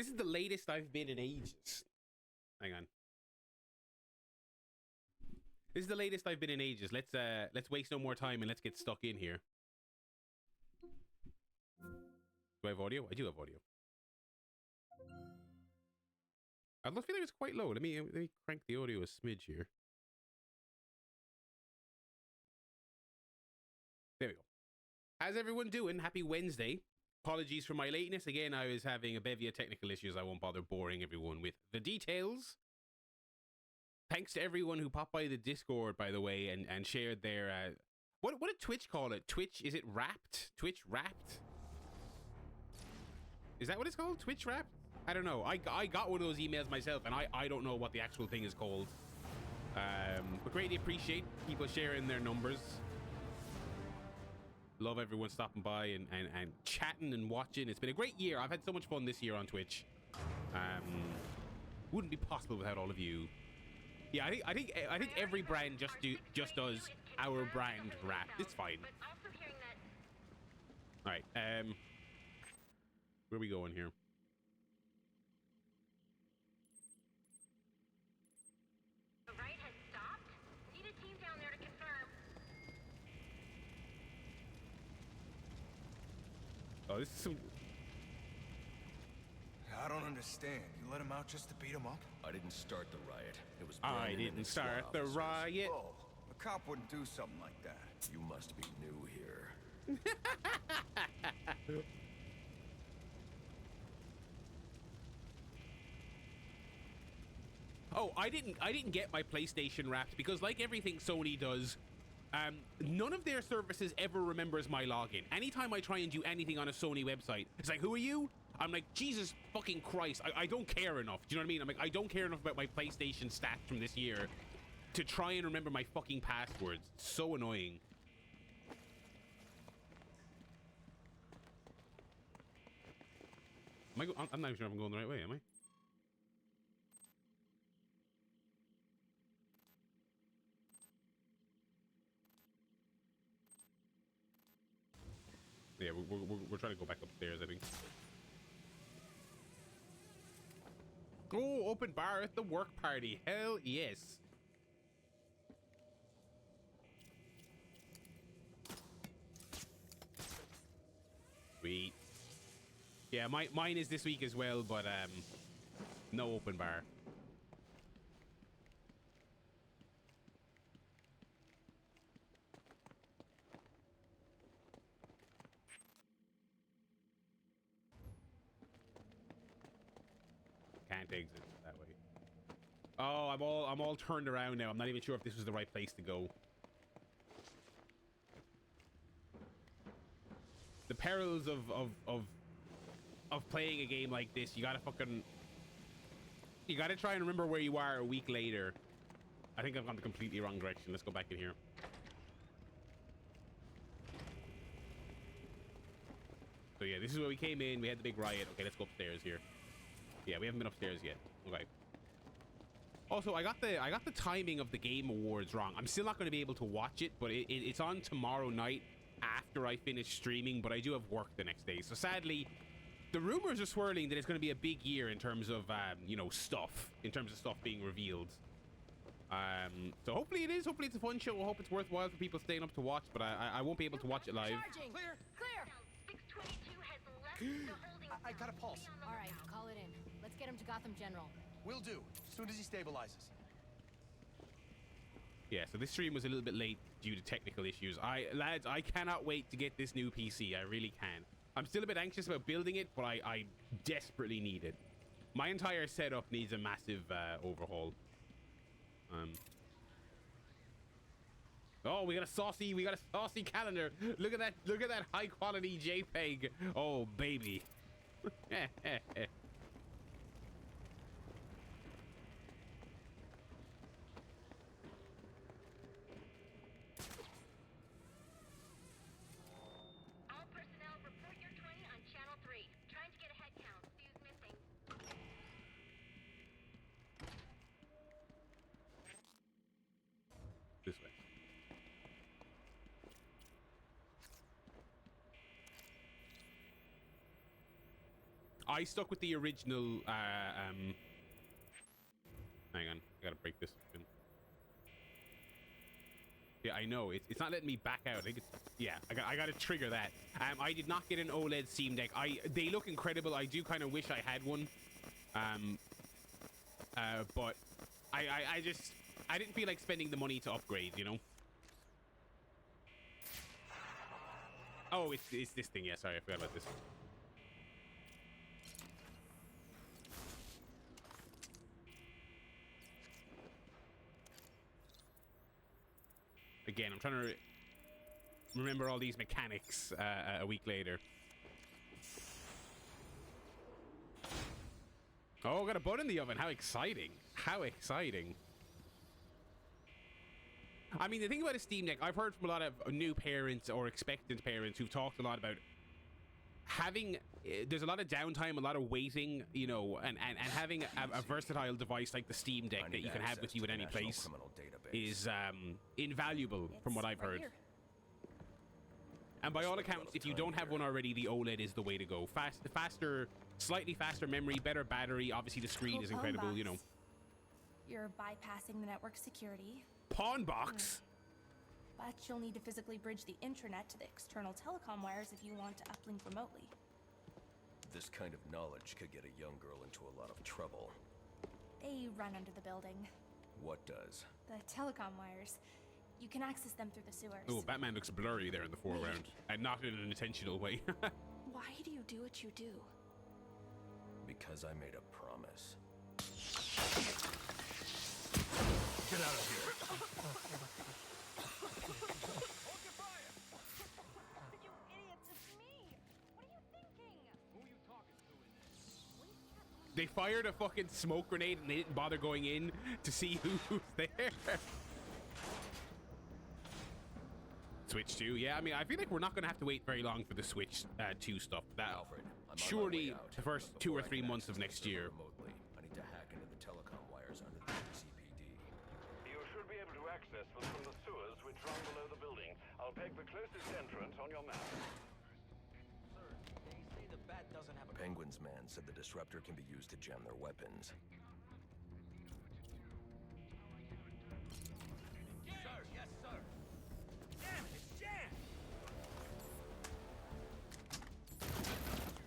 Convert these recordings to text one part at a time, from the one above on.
This is the latest I've been in ages. Hang on. This is the latest I've been in ages. Let's waste no more time and let's get stuck in here. Do I have audio? I do have audio. I feel like it's quite low. Let me crank the audio a smidge here. There we go. How's everyone doing? Happy Wednesday. Apologies for my lateness. Again, I was having a bevy of technical issues. I won't bother boring everyone with the details. Thanks to everyone who popped by the Discord, by the way, and shared their... What did Twitch call it? Twitch, is it Wrapped? Twitch Wrapped? Is that what it's called? Twitch Wrapped? I don't know. I got one of those emails myself, and I don't know what the actual thing is called. But greatly appreciate people sharing their numbers. Love everyone stopping by and chatting and watching. It's been a great year. I've had so much fun this year on Twitch. Wouldn't be possible without all of you. Yeah, I think every brand just does our brand rap. It's fine. All right. Where are we going here? The right has stopped. Need a team down there to confirm. Oh, this is some... I don't understand. You let him out just to beat him up? I didn't start the riot. It was I didn't start the riot. Oh, a cop wouldn't do something like that. You must be new here. Oh, I didn't get my PlayStation Wrapped because, like everything Sony does, none of their services ever remembers my login. Anytime I try and do anything on a Sony website, it's like, who are you? I'm like, Jesus fucking Christ, I don't care enough. Do you know what I mean? I'm like, I don't care enough about my PlayStation stats from this year to try and remember my fucking passwords. It's so annoying. I'm not even sure if I'm going the right way, am I? Yeah, we're trying to go back upstairs, I think. Oh, open bar at the work party. Hell yes. Sweet. Yeah, mine is this week as well, but no open bar. Can't exit that way. Oh, I'm all turned around now. I'm not even sure if this was the right place to go. The perils of playing a game like this. You gotta try and remember where you are a week later. I think I've gone the completely wrong direction. Let's go back in here. So yeah, this is where we came in. We had the big riot. Okay, let's go upstairs here. Yeah, we haven't been upstairs yet. Okay. Also, I got the timing of the Game Awards wrong. I'm still not going to be able to watch it, but it's on tomorrow night after I finish streaming, but I do have work the next day. So sadly, the rumors are swirling that it's going to be a big year in terms of, you know, stuff. In terms of stuff being revealed. So hopefully it is. Hopefully it's a fun show. I hope it's worthwhile for people staying up to watch, but I won't be able to watch it live. Charging. Clear. 622 has left the holding. I got a pulse. All right, call it in. Let's get him to Gotham General. Will do, as soon as he stabilizes. Yeah, so this stream was a little bit late due to technical issues. Lads, I cannot wait to get this new PC. I really can. I'm still a bit anxious about building it, but I desperately need it. My entire setup needs a massive overhaul. Oh, we got a saucy calendar. Look at that high quality JPEG. Oh, baby. All personnel, report your 20 on Channel 3. Trying to get a head count. See who's missing. This way. I stuck with the original. Hang on, I gotta break this. Yeah, I know. It's not letting me back out. I think it's, yeah, I got to trigger that. I did not get an OLED Steam Deck. They look incredible. I do kind of wish I had one. But I didn't feel like spending the money to upgrade, you know? Oh, it's this thing. Yeah, sorry, I forgot about this. Again, I'm trying to remember all these mechanics a week later. Oh, got a bun in the oven. How exciting. How exciting. I mean, the thing about a Steam Deck, I've heard from a lot of new parents or expectant parents who've talked a lot about having, there's a lot of downtime, a lot of waiting, you know, and having a versatile device like the Steam Deck that you can have with you at any place is invaluable from what I've heard. And by all accounts, if you don't have one already, the OLED is the way to go. Faster, slightly faster memory, better battery. Obviously, the screen is incredible, you know. You're bypassing the network security. Pawn box? But you'll need to physically bridge the intranet to the external telecom wires if you want to uplink remotely. This kind of knowledge could get a young girl into a lot of trouble. They run under the building. What does? The telecom wires. You can access them through the sewers. Oh, Batman looks blurry there in the foreground. And not in an intentional way. Why do you do what you do? Because I made a promise. Get out of here. You idiots, it's me! What are you thinking? Who are you talking to in there? They fired a fucking smoke grenade and they didn't bother going in to see who's there. Switch 2, yeah. I mean, I feel like we're not going to have to wait very long for the Switch 2 stuff. That Alfred, I'm on my surely way out. the first Before 2 or 3 I can months of access next the year. server remotely, I need to hack into the telecom wires under the CPD. You should be able to access them from the sewers which run below the building. I'll peg the closest entrance on your map. Sir, they say the bat doesn't have a... Penguin's man said the disruptor can be used to jam their weapons. Sir, yes, sir. Damn it, it's jammed!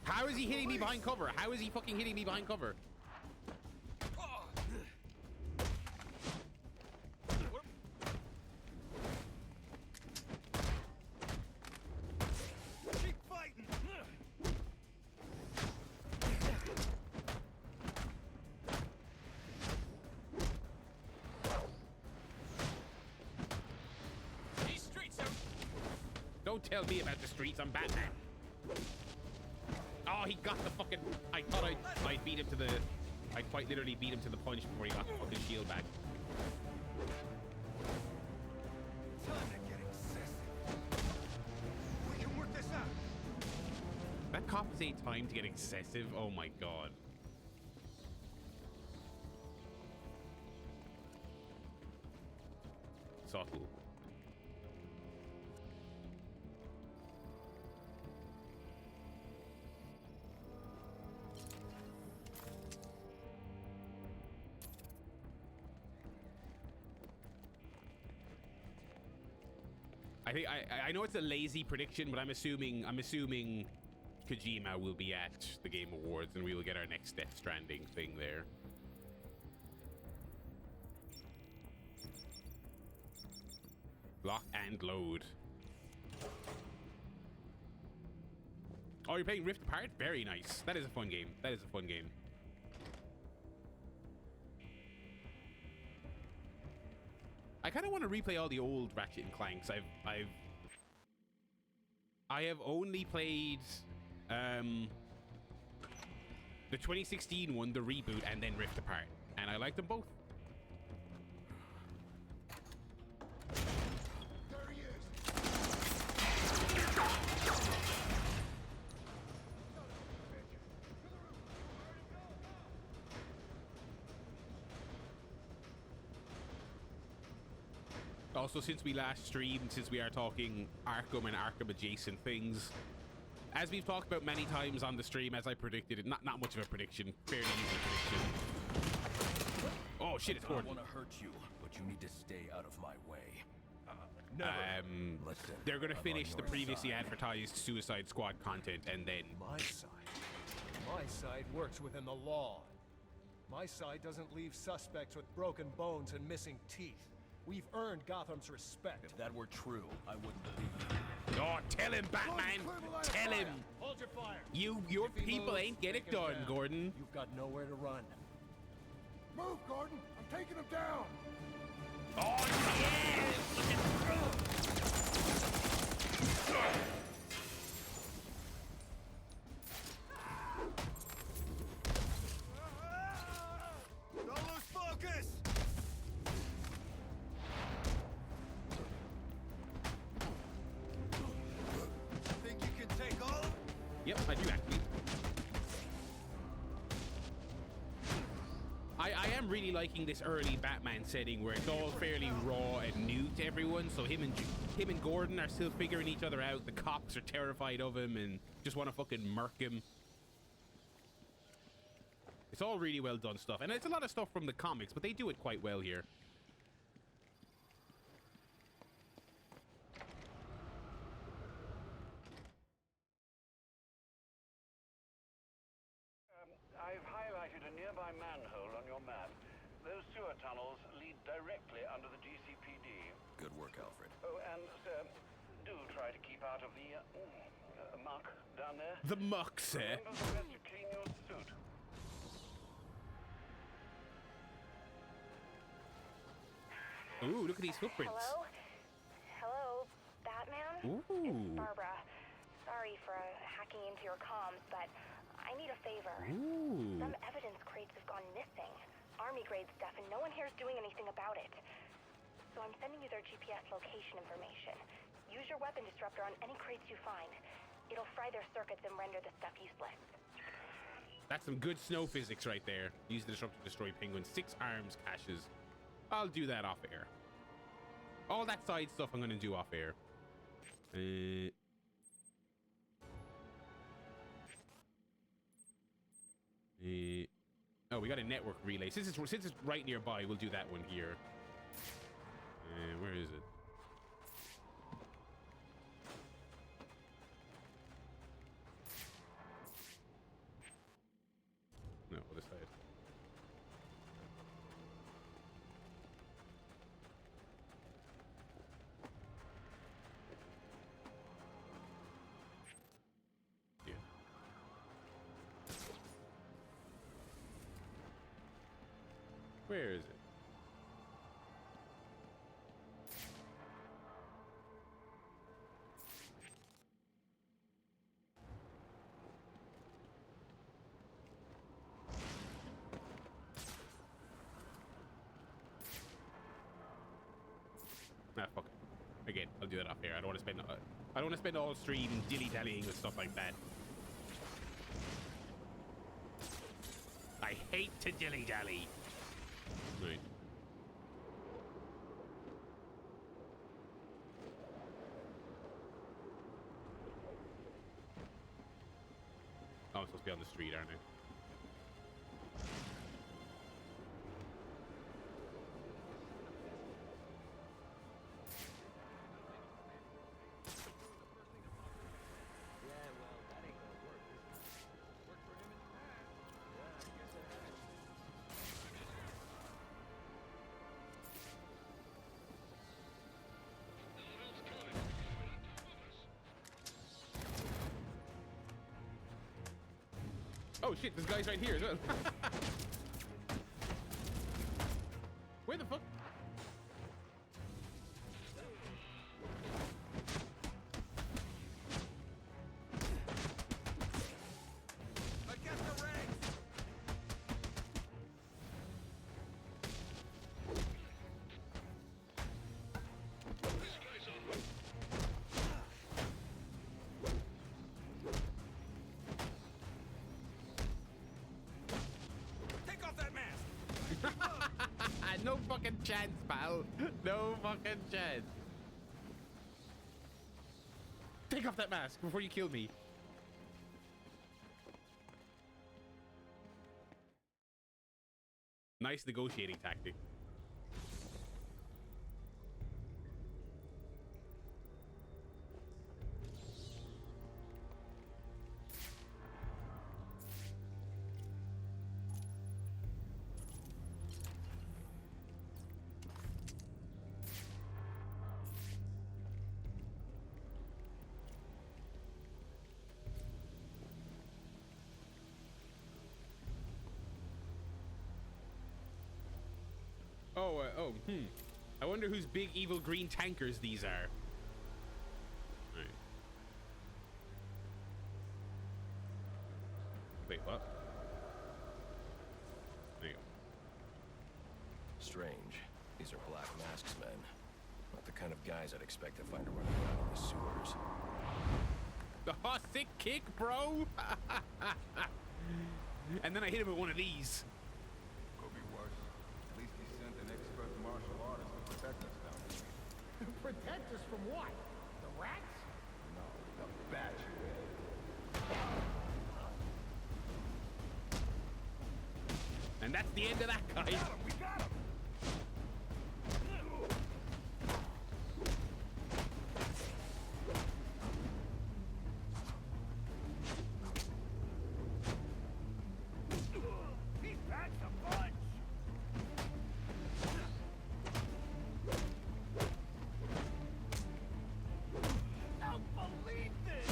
How is he hitting me behind cover? How is he fucking hitting me behind cover? Keep fighting. These streets are... Don't tell me about the streets. I'm Batman. Oh, he got the fucking... I thought I'd beat him to the... I quite literally beat him to the punch before he got the fucking shield back. Time to get excessive. We can work this out. That cop say time to get excessive? Oh my god. Subtle. I know it's a lazy prediction, but I'm assuming Kojima will be at the Game Awards and we will get our next Death Stranding thing there. Lock and load. Oh, you're playing Rift Apart? Very nice. That is a fun game. That is a fun game. I kind of want to replay all the old Ratchet and Clanks. I have only played the 2016 one, the reboot, and then Rift Apart, and I like them both. There he is. Also, since we last streamed, since we are talking Arkham and Arkham adjacent things, As we've talked about many times on the stream, as I predicted it, not much of a prediction, fairly easy prediction. Oh shit, it's I Gordon. want to hurt you, but you need to stay out of my way. Listen, They're gonna I'm on finish the your previously side. advertised Suicide Squad content and then... My side? My side works within the law. My side doesn't leave suspects with broken bones and missing teeth. We've earned Gotham's respect. If that were true, I wouldn't believe you. Oh, tell him, Batman! Tell him! Hold your fire! Your If he people moves, ain't get it take him done, down. Gordon. You've got nowhere to run. Move, Gordon! I'm taking him down! Oh, Don't lose focus! Think you can take all of it? Yep, I do actually. I am really liking this early Batman setting where it's all fairly raw and new to everyone. So him and Gordon are still figuring each other out. The cops are terrified of him and just want to fucking murk him. It's all really well done stuff, and it's a lot of stuff from the comics, but they do it quite well here. I've highlighted a nearby manhole on your map. Those sewer tunnels lead directly under the GCPD. Good work, Alfred. Oh, and, sir, do try to keep out of the muck down there. The muck, sir. Remember the best to clean your suit. Ooh, look at these footprints. Hello? Hello, Batman? Ooh. It's Barbara. Sorry for hacking into your comms, but I need a favor. Ooh. Some evidence crates have gone missing. Army grade stuff, and no one here is doing anything about it. So I'm sending you their GPS location information. Use your weapon disruptor on any crates you find. It'll fry their circuits and render the stuff useless. That's some good snow physics right there. Use the disruptor to destroy penguins. 6 arms caches. I'll do that off air. All that side stuff I'm gonna do off air. Oh, we got a network relay. Since it's right nearby, we'll do that one here. Where is it? No, this side. Yeah. Where is it? Nah, fuck it. Again, I'll do that off air. I don't want to spend. I don't want to spend all stream dilly-dallying with stuff like that. I hate to dilly-dally. Right. Oh, I'm supposed to be on the street, aren't I? Oh shit, this guy's right here as well. Where the fuck? Against the ranks! Take off that mask! No fucking chance, pal. No fucking chance. Take off that mask before you kill me. Nice negotiating tactic. I wonder whose big evil green tankers these are. Right. Wait, what? There you go. Strange. These are Black Mask's men. Not the kind of guys I'd expect to find running around in the sewers. Oh, sick kick, bro! And then I hit him with one of these. Could be worse. At least he sent an expert martial artist to protect us down here. Protect us from what? The rats? No, the bat you had. And that's the end of that guy. We got him! He packs a punch! Don't believe this!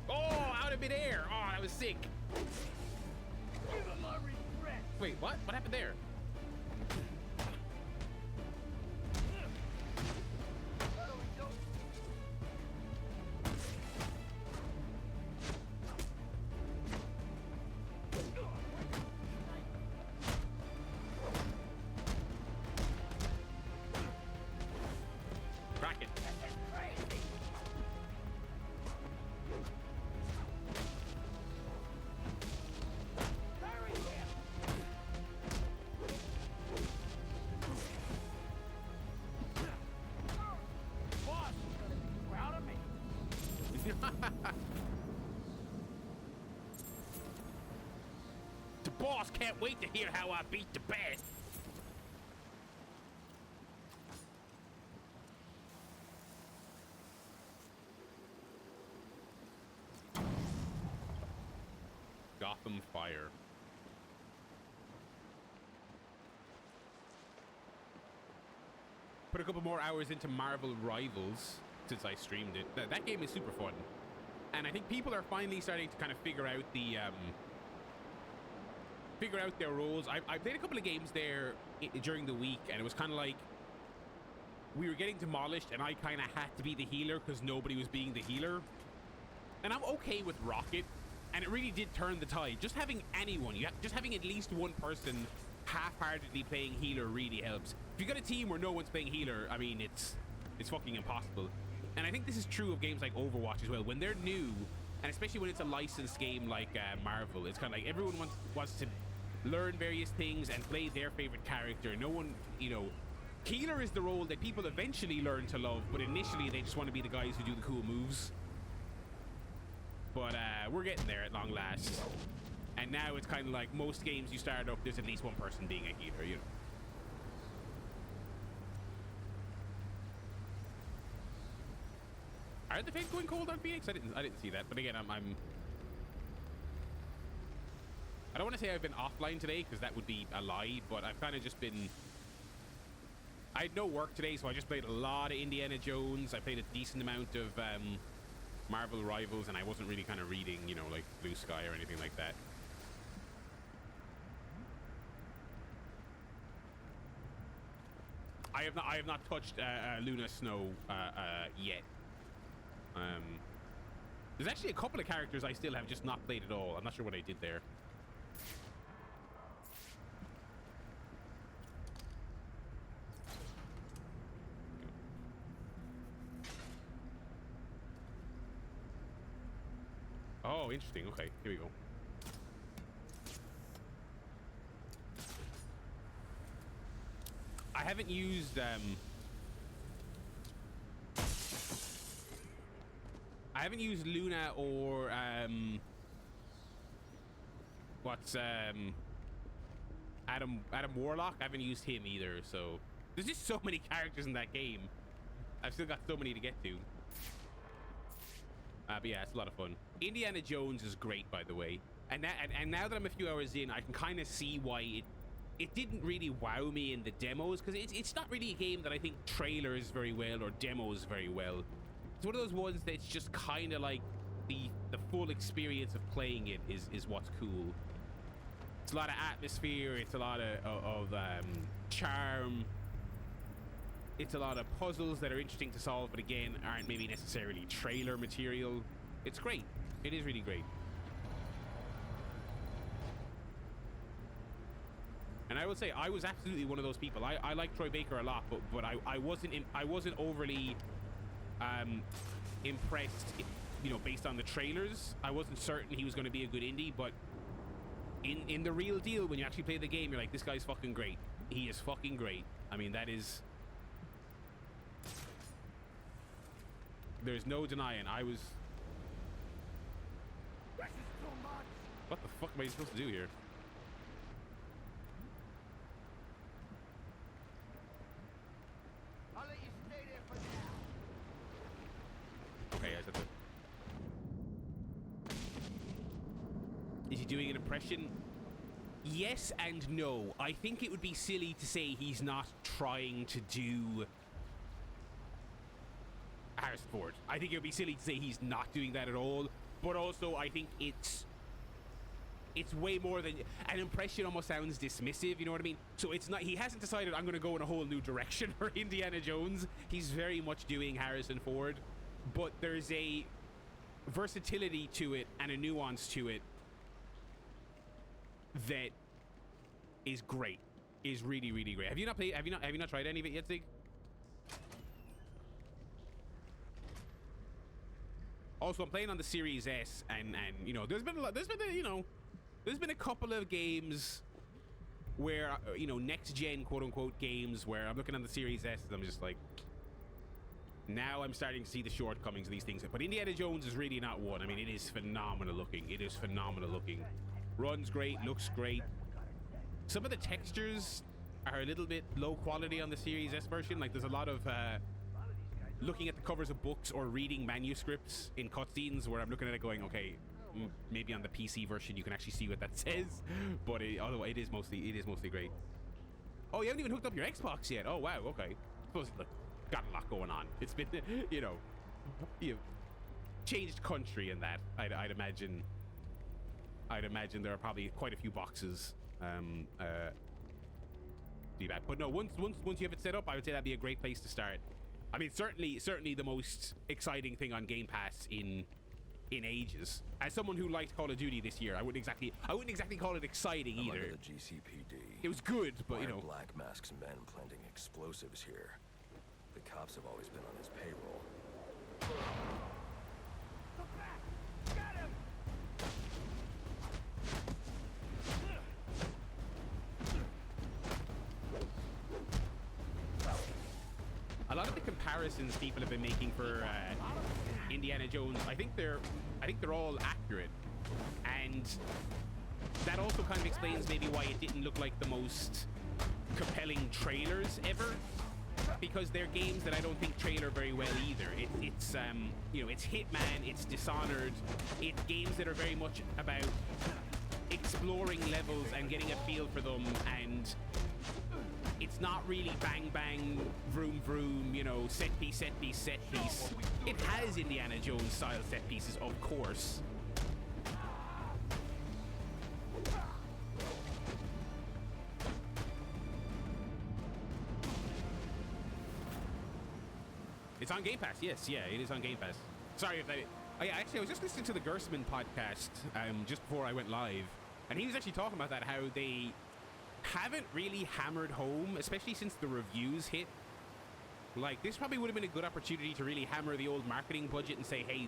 Oh, out of midair. Oh, that was sick. Give him a regret! Wait, what? What happened there? What do we do? Crack it. Crazy! Bury him! Boss is gonna be proud of me. The boss can't wait to hear how I beat the bat. Gotham Fire. Put a couple more hours into Marvel Rivals since I streamed it. That game is super fun. And I think people are finally starting to kind of figure out the figure out their roles. I played a couple of games there during the week, and it was kind of like we were getting demolished, and I kind of had to be the healer because nobody was being the healer. And I'm okay with Rocket, and it really did turn the tide. Just having anyone, just having at least one person half-heartedly playing healer really helps. If you got a team where no one's playing healer, I mean, it's fucking impossible. And I think this is true of games like Overwatch as well. When they're new, and especially when it's a licensed game like Marvel, it's kind of like everyone wants to learn various things and play their favorite character. No one, healer is the role that people eventually learn to love, but initially they just want to be the guys who do the cool moves. But we're getting there at long last. And now it's kind of like most games you start up, there's at least one person being a healer, Are the fans going cold on Phoenix? I didn't see that. But again, I don't want to say I've been offline today because that would be a lie, but I've kind of just been... I had no work today, so I just played a lot of Indiana Jones. I played a decent amount of Marvel Rivals, and I wasn't really kind of reading, like Blue Sky or anything like that. I have not touched Luna Snow yet. There's actually a couple of characters I still have just not played at all. I'm not sure what I did there. Oh, interesting. Okay, here we go. I haven't used Luna or Adam Warlock, I haven't used him either, so there's just so many characters in that game. I've still got so many to get to. But yeah, it's a lot of fun. Indiana Jones is great, by the way. And now that I'm a few hours in, I can kind of see why it didn't really wow me in the demos, because it's not really a game that I think trailers very well or demos very well. It's one of those ones that's just kind of like the full experience of playing it is what's cool. It's a lot of atmosphere. It's a lot of charm. It's a lot of puzzles that are interesting to solve, but again, aren't maybe necessarily trailer material. It's great. It is really great. And I will say, I was absolutely one of those people. I like Troy Baker a lot, but I wasn't overly impressed, you know, based on the trailers. I wasn't certain he was going to be a good indie, but in the real deal, when you actually play the game, you're like, this guy's fucking great. He is fucking great. I mean, that is... There's no denying. I was... What the fuck am I supposed to do here? I'll let you stay there for now. Okay, I said that. Is he doing an impression? Yes and no. I think it would be silly to say he's not trying to do Harrison Ford. I think it would be silly to say he's not doing that at all. But also, I think it's way more than an impression. Almost sounds dismissive, you know what I mean? So it's not, he hasn't decided I'm going to go in a whole new direction for Indiana Jones. He's very much doing Harrison Ford, but there's a versatility to it and a nuance to it that is great. Is really, really great. Have you not played? Have you not tried any of it yet, Zig? Also, I'm playing on the Series S, and you know, there's been a couple of games where, you know, next gen quote unquote games where I'm looking on the Series S and I'm just like, now I'm starting to see the shortcomings of these things. But Indiana Jones is really not one. I mean, it is phenomenal looking. It is phenomenal looking. Runs great, looks great. Some of the textures are a little bit low quality on the Series S version. Like, there's a lot of looking at the covers of books or reading manuscripts in cutscenes where I'm looking at it going, okay, maybe on the PC version you can actually see what that says. But although it is mostly great. Oh, you haven't even hooked up your Xbox yet. Oh wow, okay. Suppose look, got a lot going on. It's been, you know, changed country and that. I'd imagine there are probably quite a few boxes. Do that. But no, once you have it set up, I would say that'd be a great place to start. I mean, certainly the most exciting thing on Game Pass in ages. As someone who liked Call of Duty this year, I wouldn't exactly call it exciting either. Under the GCPD. It was good, but you know. Black Mask's men planting explosives here. The cops have always been on his payroll. Get him! A lot of the comparisons people have been making for Indiana Jones, I think they're all accurate, and that also kind of explains maybe why it didn't look like the most compelling trailers ever, because they're games that I don't think trailer very well either. It's you know, it's Hitman, it's Dishonored, it's games that are very much about exploring levels and getting a feel for them, and it's not really bang bang, vroom vroom, you know, set piece, set piece, set piece. It has Indiana Jones style set pieces, of course. It's on Game Pass, yes, yeah, it is on Game Pass. Sorry if that... I was just listening to the Gersman podcast just before I went live, and he was actually talking about that, how they haven't really hammered home, especially since the reviews hit. Like, this probably would have been a good opportunity to really hammer the old marketing budget and say, hey,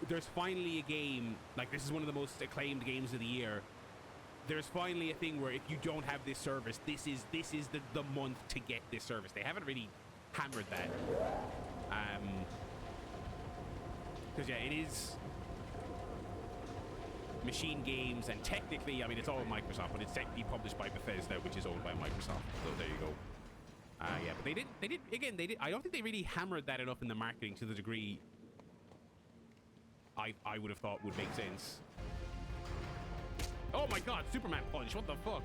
there's finally a game, like, this is one of the most acclaimed games of the year. There's finally a thing where if you don't have this service, this is the month to get this service. They haven't really hammered that. Because yeah, it is... Machine Games, and technically, I mean, it's all Microsoft, but it's technically published by Bethesda, which is owned by Microsoft. So there you go. Yeah, but they did, again, they did, I don't think they really hammered that enough in the marketing to the degree I would have thought would make sense. Oh my god, Superman punch, what the fuck?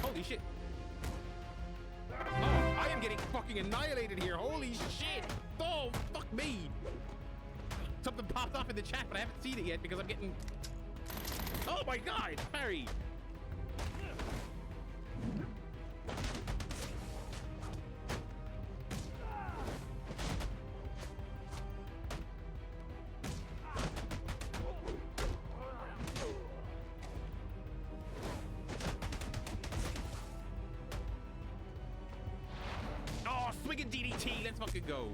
Holy shit. Oh, I am getting fucking annihilated here, holy shit. Oh, fuck me. Something popped off in the chat, but I haven't seen it yet because I'm getting... Oh my god, Barry! Oh, swinging DDT, let's fucking go.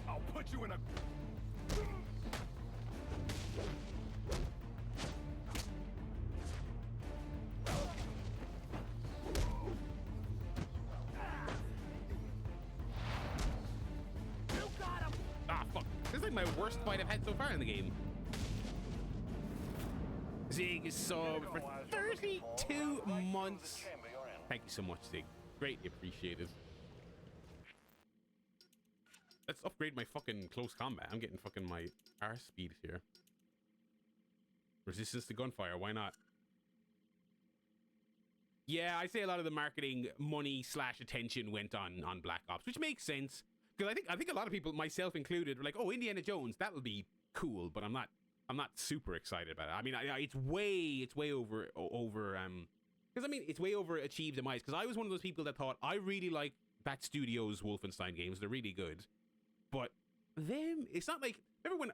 I'll put you in a... My worst fight I've had so far in the game. Zig is subbed for 32 months. Thank you so much, Zig. Greatly appreciated. Let's upgrade my fucking close combat. I'm getting fucking my R speed here. Resistance to gunfire, why not? Yeah, I'd say a lot of the marketing money / attention went on Black Ops, which makes sense. Because I think a lot of people, myself included, were like, "Oh, Indiana Jones, that'll be cool," but I'm not super excited about it. I mean, it's way over. Because I mean, it's way overachieved in my eyes. Because I was one of those people that thought I really like that studio's Wolfenstein games; they're really good. But them, it's not like, remember when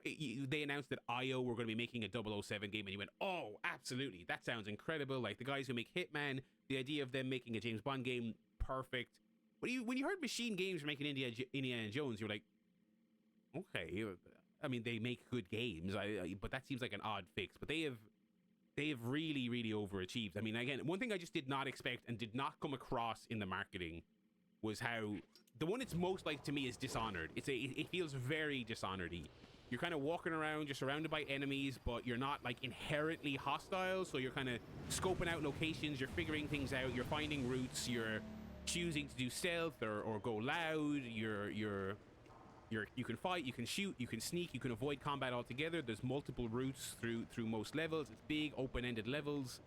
they announced that IO were going to be making a 007 game, and you went, "Oh, absolutely, that sounds incredible!" Like the guys who make Hitman, the idea of them making a James Bond game, perfect. When you heard Machine Games were making Indiana Jones, you were like, okay. I mean, they make good games, but that seems like an odd fix. But they have really, really overachieved. I mean, again, one thing I just did not expect and did not come across in the marketing was how the one it's most like to me is Dishonored. It feels very Dishonored-y. You're kind of walking around, you're surrounded by enemies, but you're not like inherently hostile. So you're kind of scoping out locations, you're figuring things out, you're finding routes, you're choosing to do stealth or go loud. You can fight, you can shoot, you can sneak, you can avoid combat altogether. There's multiple routes through most levels. It's big open-ended levels.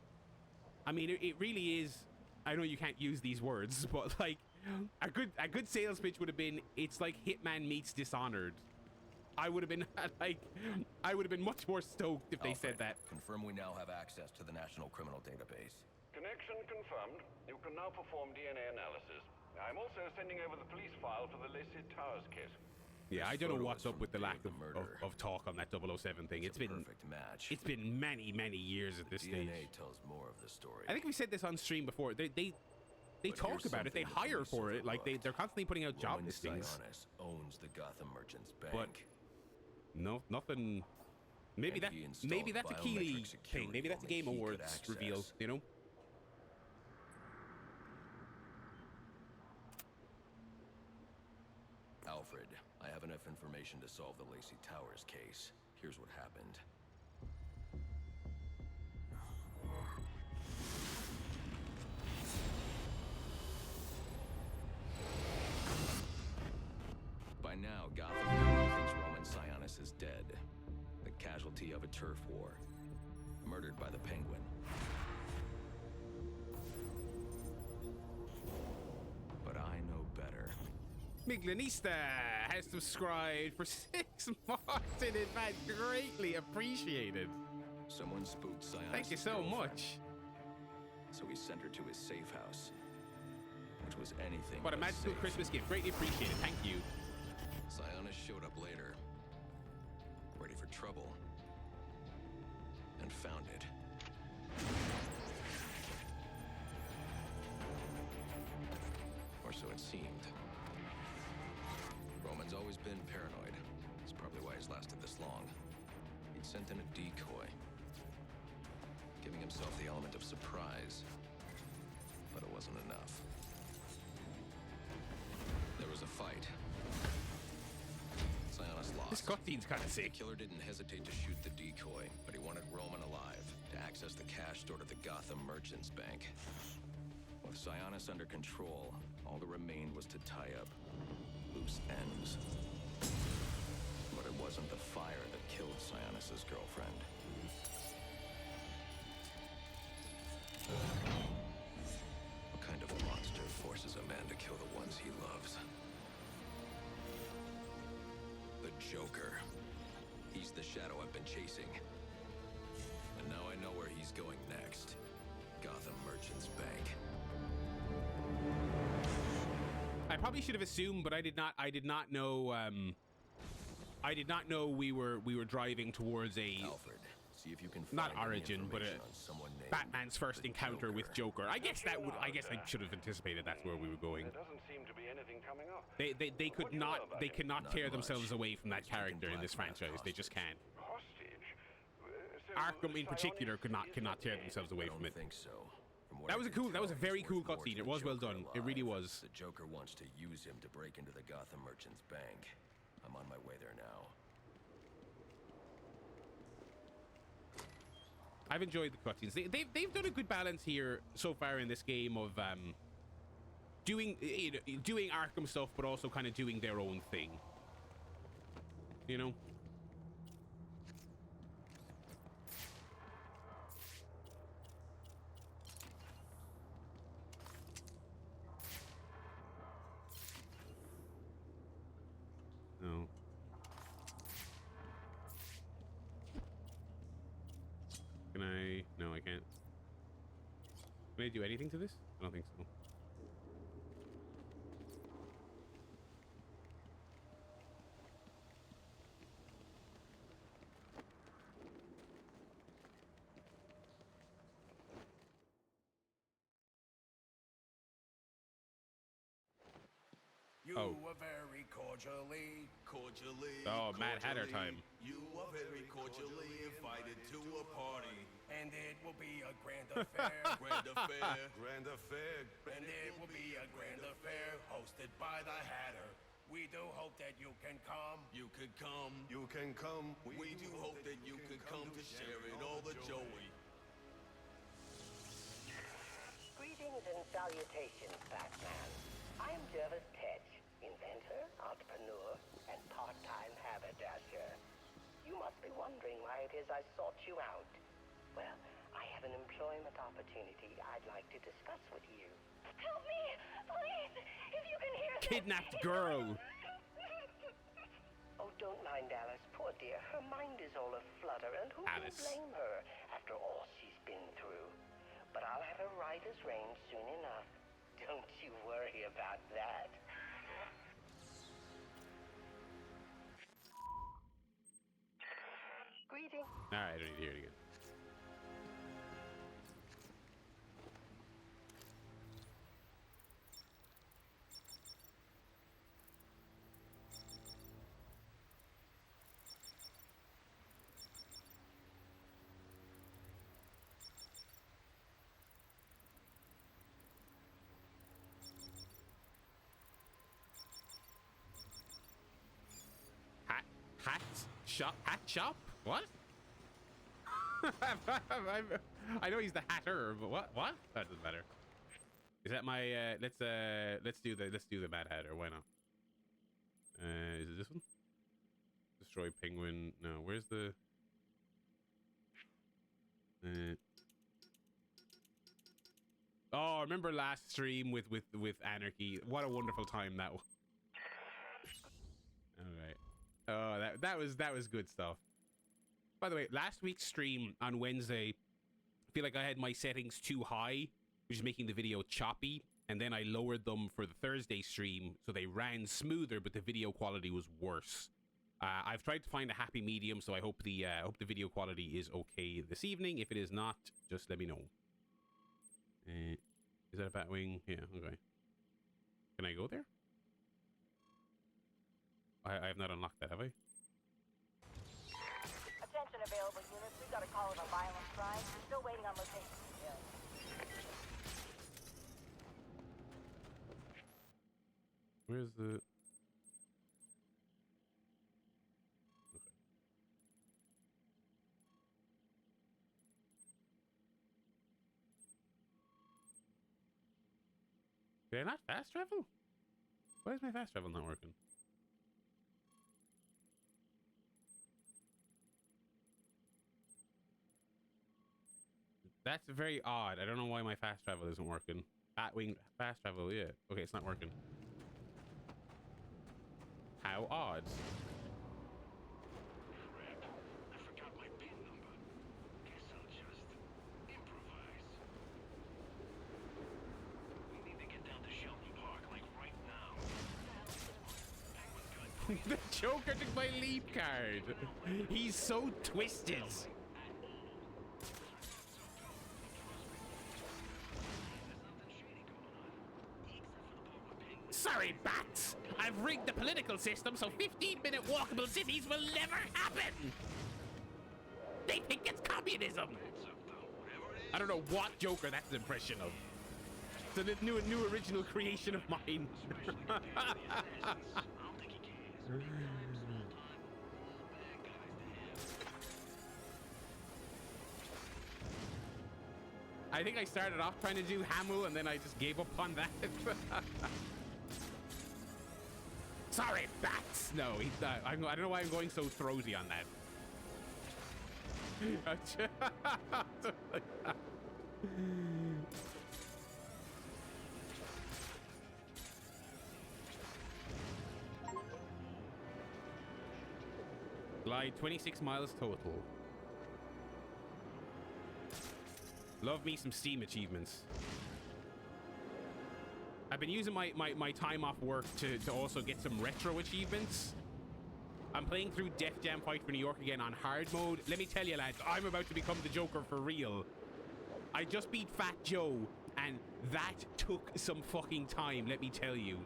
I mean, it really is. I know you can't use these words, but like a good sales pitch would have been, it's like Hitman meets Dishonored. I would have been much more stoked if they said that. Confirm we now have access to the National Criminal Database. Connection confirmed. You can now perform DNA analysis. I'm also sending over the police file for the Lacey Towers case. Yeah, I don't know what's up with the lack of talk on that 007 thing. It's been perfect match. It's been many years at this stage. DNA tells more of the story. I think we said this on stream before. They talk about it. They hire for it. Like they're constantly putting out job listings. Sionis owns the Gotham Merchants Bank. But no, nothing. Maybe that's a Keighley thing. Maybe that's a Game Awards reveal. You know. Alfred, I have enough information to solve the Lacey Towers case. Here's what happened. By now, Gotham thinks Roman Sionis is dead. The casualty of a turf war. Murdered by the Penguin. But I know better. Miglanista has subscribed for 6 months in advance. Greatly appreciated. Someone spooked Sionis. Thank you so much. So he sent her to his safe house, which was anything. What a magical Christmas gift. Greatly appreciated. Thank you. Sionis showed up later, ready for trouble, and found it. Or so it seemed. Roman's always been paranoid. That's probably why he's lasted this long. He'd sent in a decoy, giving himself the element of surprise. But it wasn't enough. There was a fight. This cutscene's kind of The sick. killer didn't hesitate to shoot the decoy, but he wanted Roman alive to access the cash stored at the Gotham Merchants Bank. With Sionis under control, all that remained was to tie up loose ends. But it wasn't the fire that killed Sionis' girlfriend. What kind of monster forces a man to kill the ones he loves? The Joker. He's the shadow I've been chasing. And now I know where he's going next. Gotham Merchants Bank. I probably should have assumed, but I did not know. I did not know we were driving towards a Alfred, see if you can not find any origin, but a information on someone named Batman's first the encounter with Joker. I guess that would. I guess I should have anticipated that's where we were going. There doesn't seem to be anything coming up. They could not. They cannot Not tear much. themselves away from that He's making character in this Black Mask franchise. They just can't. Hostage? So Arkham in Sionis particular cannot is tear okay. themselves I away don't from it. think so. From what That I was a can cool. That was a tell, very he's cool worth more cutscene. to It the was well Joker done. It really alive. was. The Joker wants to use him to break into the Gotham Merchants Bank. I'm on my way there now. I've enjoyed the cutscenes. They've done a good balance here so far in this game of doing Arkham stuff, but also kind of doing their own thing. You know. No. Can I? No, I can't. Can I do anything to this? I don't think so. You Oh. were very cordially. Oh, Mad Hatter time. You were very cordially invited to a party. And it will be a grand affair. Grand affair. Grand affair. And it will be a grand affair hosted by the Hatter. We do hope that you can come. You could come. You can come. We do hope that you could come to share in all the joy. Greetings and salutations, Batman. I'm Jervis Tetch, inventor, entrepreneur, and part-time haberdasher. You must be wondering why it is I sought you out. Well, I have an employment opportunity I'd like to discuss with you. Help me! Please! If you can hear this, Kidnapped girl. Oh, don't mind Alice, poor dear. Her mind is all aflutter, and who Alice. can blame her after all she's been through? But I'll have her right as rain soon enough. Don't you worry about that. Greetings. All right, I don't need to hear it again. Hat shop? What? I know he's the Hatter, but what? That doesn't matter. Is that my? Let's do the Mad Hatter. Why not? Is it this one? Destroy Penguin. No, where's the? Oh, remember last stream with Anarchy? What a wonderful time that was. All right. Oh, that was good stuff. By the way, last week's stream on Wednesday, I feel like I had my settings too high, which is making the video choppy, and then I lowered them for the Thursday stream, so they ran smoother, but the video quality was worse. I've tried to find a happy medium, so I hope the video quality is okay this evening. If it is not, just let me know. Is that a Batwing? Yeah, okay. Can I go there? I have not unlocked that, have I? Attention available units. We got a call of a violent crime. Still waiting on location details. Where's the... Did I not fast travel? Why is my fast travel not working? That's very odd. I don't know why my fast travel isn't working. Batwing fast travel, yeah. Okay, it's not working. How odd. Crap. I forgot my PIN number. Guess I'll just improvise. We need to get down to Shelton Park, like right now. The Joker took my leap card. He's so twisted. Sorry, bats. I've rigged the political system so 15-minute walkable cities will never happen. They think it's communism. I don't know what Joker that's an impression of. It's a new original creation of mine. I think I started off trying to do Hamill and then I just gave up on that. Sorry, bats! No, I don't know why I'm going so throaty on that. Glide 26 miles total. Love me some Steam achievements. I've been using my time off work to also get some retro achievements. I'm playing through Def Jam Fight for New York again on hard mode. Let me tell you, lads, I'm about to become the Joker for real. I just beat Fat Joe, and that took some fucking time, let me tell you.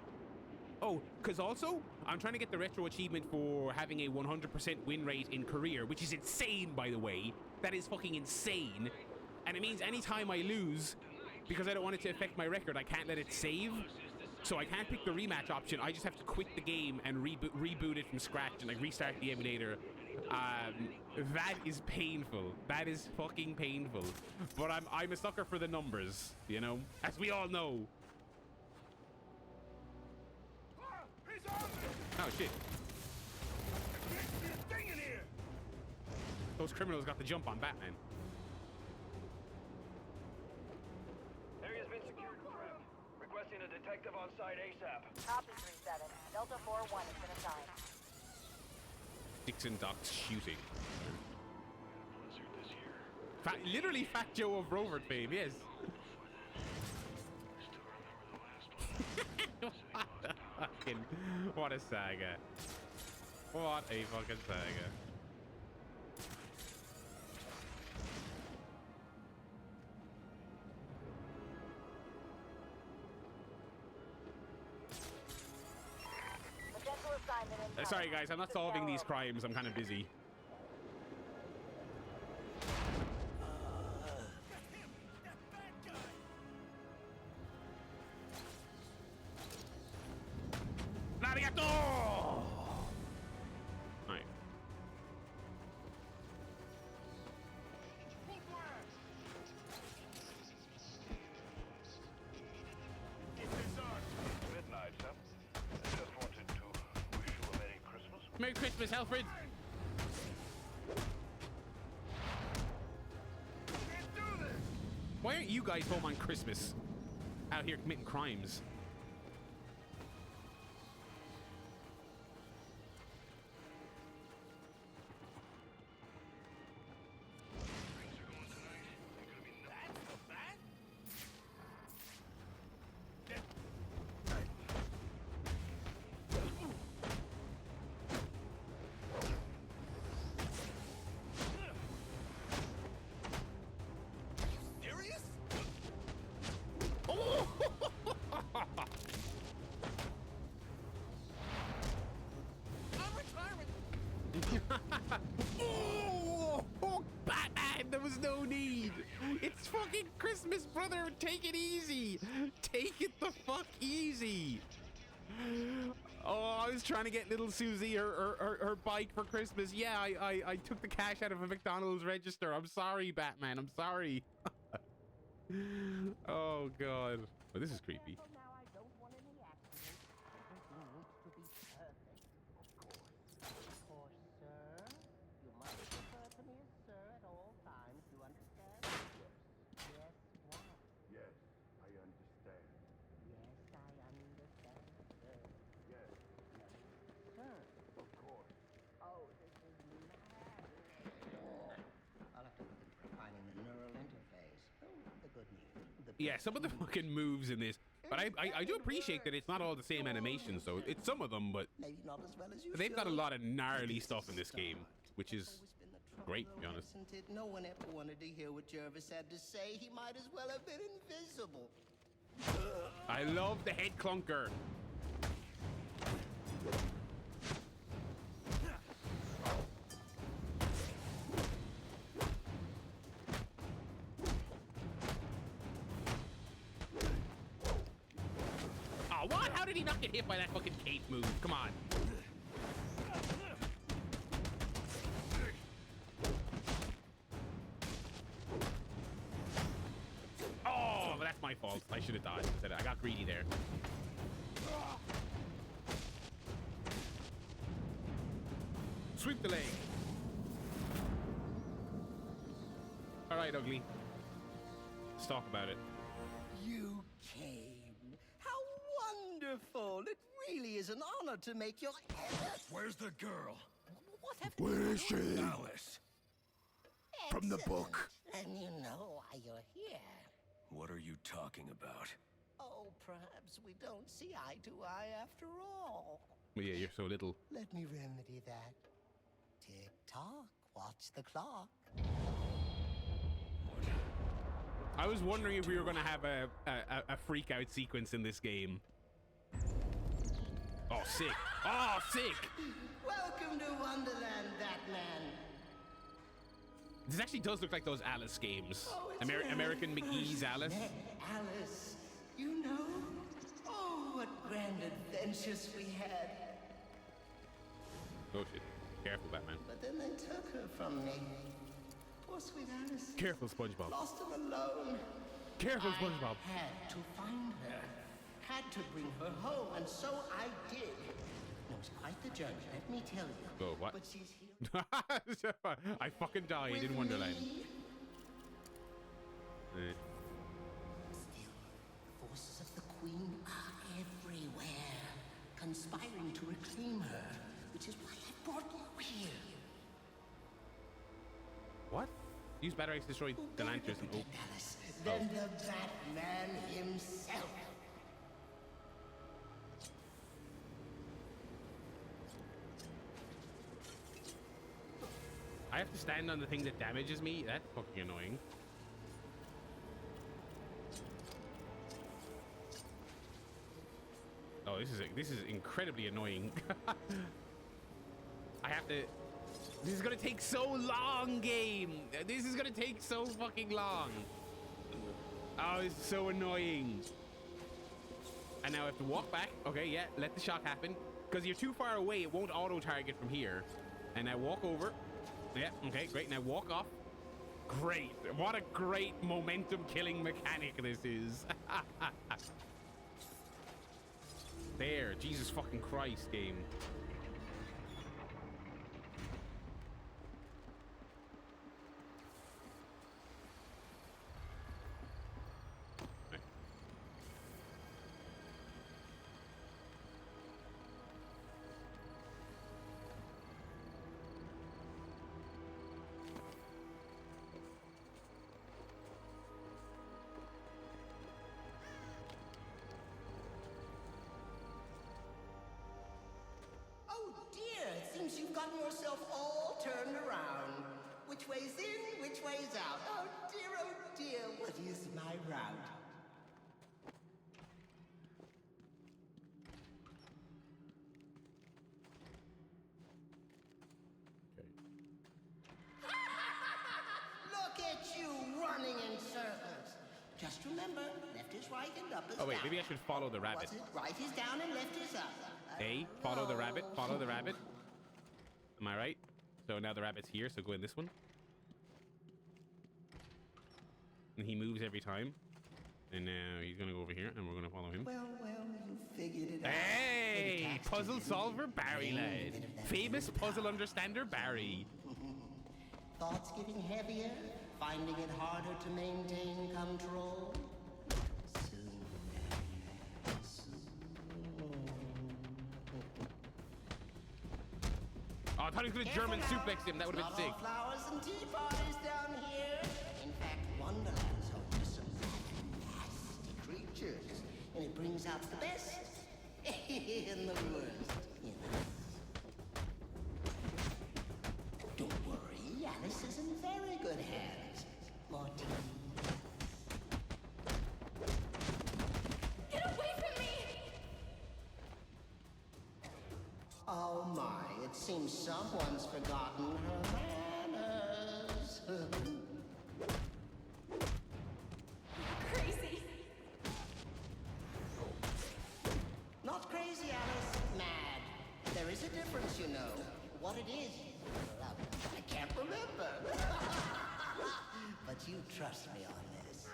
Oh, because also, I'm trying to get the retro achievement for having a 100% win rate in career, which is insane, by the way. That is fucking insane. And it means anytime I lose, because I don't want it to affect my record, I can't let it save. So I can't pick the rematch option. I just have to quit the game and reboot it from scratch and like restart the emulator. That is painful. That is fucking painful. But I'm a sucker for the numbers, you know, as we all know. Oh shit! Those criminals got the jump on Batman. Area's been secured and trapped. Requesting a detective on site ASAP. Copy 3-7. Delta 4-1 has been assigned. Dixon Doc's shooting. Literally Fat Joe of Rover fame, yes. What a saga. What a fucking saga. Sorry guys, I'm not solving these crimes. I'm kind of busy. Navigator! Alright. Midnight, sir. Just wanted to wish you a Merry Christmas. Merry Christmas, Alfred! Why aren't you guys home on Christmas? Out here committing crimes. Oh, Batman, there was no need. It's fucking Christmas, brother. Take it easy. Take it the fuck easy. Oh, I was trying to get little Susie her bike for Christmas. Yeah, I took the cash out of a McDonald's register. I'm sorry, Batman. I'm sorry. Oh, God. Oh, this is creepy. Now I Yeah, some of the fucking moves in this. But I do appreciate that it's not all the same animations, though. It's some of them, but Maybe not as well as you they've got a should. lot of gnarly stuff in this game, which is Always been the trouble, great, to be though, honest. isn't it? No one ever wanted to hear what Jervis had to say. He might as well have been invisible. I love the head clunker. Oh, what? How did he not get hit by that fucking cape move? Come on. Oh, but that's my fault. I should have dodged instead. I got greedy there. Sweep the leg. All right, ugly. Let's talk about it. You came. How wonderful. It really is an honor to make your... Where's the girl? What have Where is she? Alice. From the book. And you know why you're here. What are you talking about? Oh, perhaps we don't see eye to eye after all. Well, yeah, you're so little. Let me remedy that. Tick-tock. Watch the clock. I was wondering if we were going to have a freak out sequence in this game. Oh, sick. Oh, sick. Welcome to Wonderland, Batman. This actually does look like those Alice games. Oh, it's American when I McGee's first Alice. met Alice, you know? Oh, what grand adventures we had. Oh, shit. Careful, Batman. But then they took her from me. Poor sweet Alice. Careful, SpongeBob. Lost her alone. Careful, SpongeBob. I had to find her. Had to bring her home, and so I did. It was quite the journey, let me tell you. Oh, what? But she's here. I fucking died in Wonderland. Me. Eh. Still, the forces of the Queen are everywhere, conspiring to reclaim her, which is why I brought you here. What? Use batteries to destroy the lanterns and Protect Alice, than the Batman himself. I have to stand on the thing that damages me? That's fucking annoying. Oh, this is incredibly annoying. I have to... This is gonna take so long, game! This is gonna take so fucking long. Oh, it's so annoying. And now I have to walk back. Okay, yeah, let the shock happen. Because you're too far away, it won't auto-target from here. And I walk over. Yeah, okay, great. Now walk off. Great. What a great momentum-killing mechanic this is. There, Jesus fucking Christ, game. Oh dear, it seems you've gotten yourself all turned around. Which way's in, which way's out? Oh dear, what is my route? Okay. Look at you running in circles. Just remember, left is right and up is Oh, wait, down. maybe I should follow the rabbit. What's it? Right is down and left is up. A, follow the rabbit, follow the rabbit. Am I right? So now the rabbit's here, so go in this one. And he moves every time. And now he's gonna go over here, and we're gonna follow him. Well, you figured it out. Hey! Bit of tax Puzzle to solver give. Barrylad. Bit of that Famous little puzzle time. understander Barry. Thoughts getting heavier? Finding it harder to maintain control? Soon. Oh, I thought he was gonna German Careful now. suplex him. That would have Not been sick. all flowers and tea parties down here. In fact, Wonderland's home to some and it brings out the best and the worst in us. Don't worry, Alice is in very good hands. Morty. Get away from me! Oh my, it seems someone's forgotten her manners. Crazy! Not crazy, Alice. Mad. There is a difference, you know. What it is, well, I can't remember. But you trust me on this.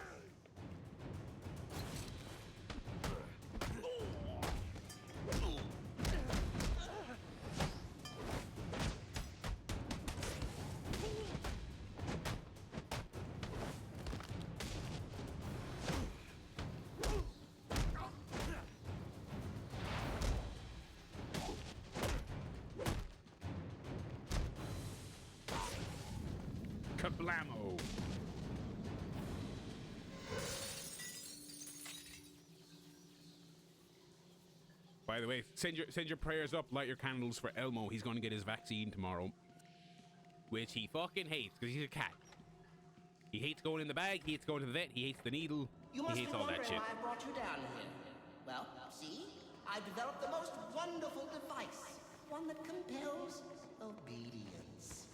Kablamo! By the way, send your prayers up, light your candles for Elmo. He's going to get his vaccine tomorrow, which he fucking hates because he's a cat. He hates going in the bag. He hates going to the vet. He hates the needle. You must He hates be all that wondering shit. why I brought you down here. Well, see? I developed the most wonderful device. One that compels obedience.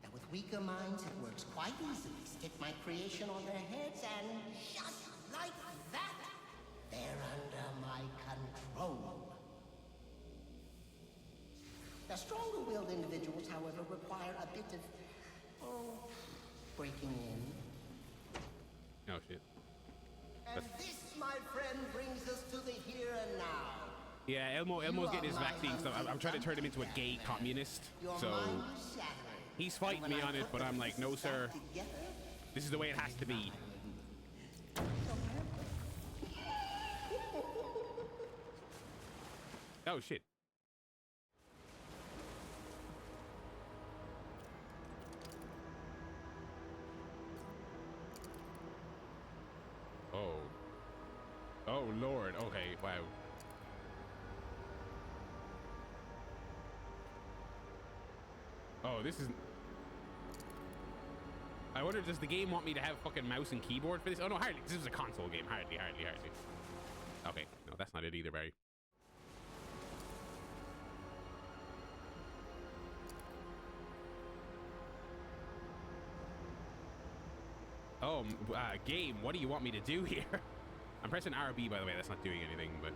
Now, with weaker minds, it works quite easily. Stick my creation on their heads and just like that, they're under my control. Now, stronger-willed individuals, however, require a bit of, breaking in. Oh, shit. And this, my friend, brings us to the here and now. Yeah, Elmo's getting his vaccine, so I'm trying to turn him into a gay communist. So he's fighting me on it, but I'm like, no, sir. This is the way it has to be. Oh, shit. Oh. Oh, Lord. Okay, wow. Oh, this is... I wonder, does the game want me to have fucking mouse and keyboard for this? Oh, no, hardly. This is a console game. Hardly. Okay, no, that's not it either, Barry. Oh, game, what do you want me to do here? I'm pressing RB, by the way. That's not doing anything, but...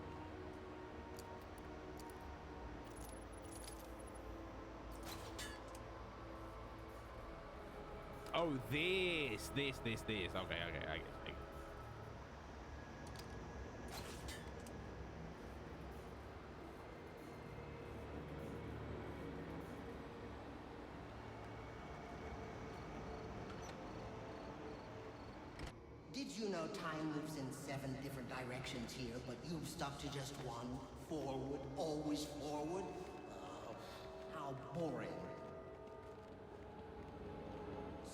Oh, this. Okay, I get it. Did you know time moves in 7 different directions here, but you've stuck to just one? Forward, always forward? Oh, how boring.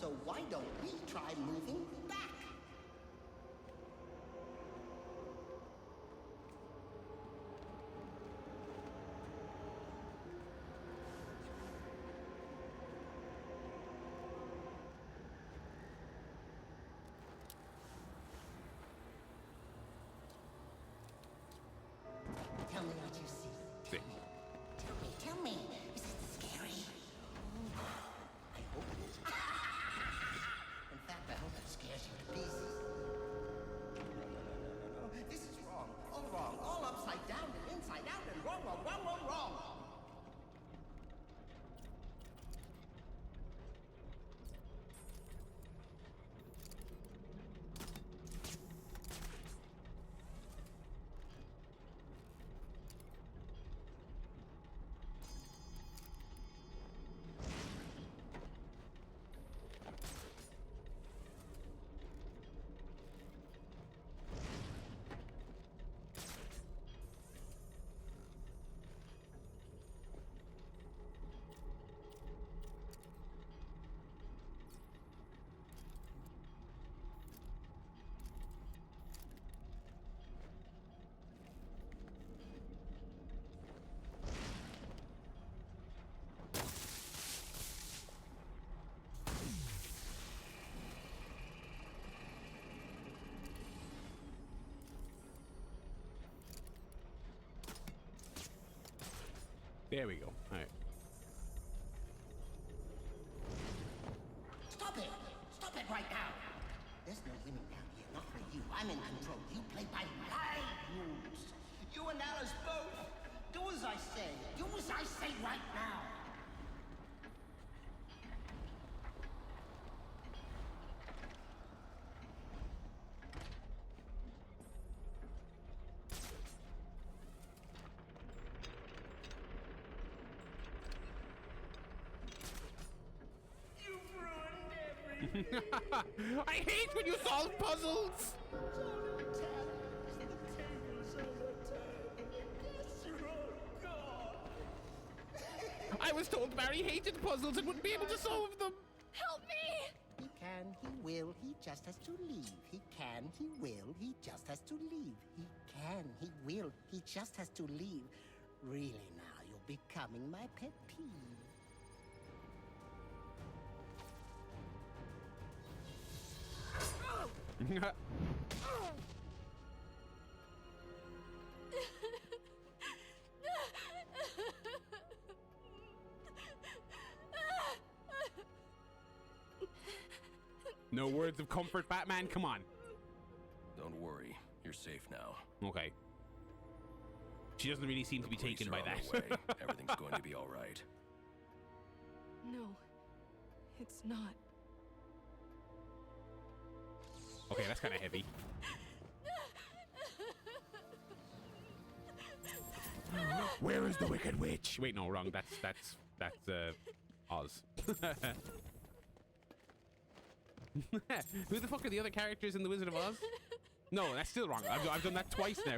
So why don't we try moving back? Tell me what you see. Tell me. Is it scary? I hope it is. In fact, I hope it scares There we go. All right. Stop it! Stop it right now! There's no winning down here, not for you. I'm in control. You play by my rules. You and Alice both. Do as I say. Do as I say right now. I hate when you solve puzzles! I was told Barry hated puzzles and wouldn't be able to solve them! Help me! He can, he will, he just has to leave. He can, he will, he just has to leave. He can, he will, he just has to leave. Really now, you're becoming my pet peeve. No words of comfort, Batman, come on. Don't worry, you're safe now. Okay. She doesn't really seem to be taken by that. Everything's going to be all right. No, it's not. Okay, that's kind of heavy. Where is the Wicked Witch? Wait, no, wrong. That's Oz. Who the fuck are the other characters in The Wizard of Oz? No, that's still wrong. I've done that twice now.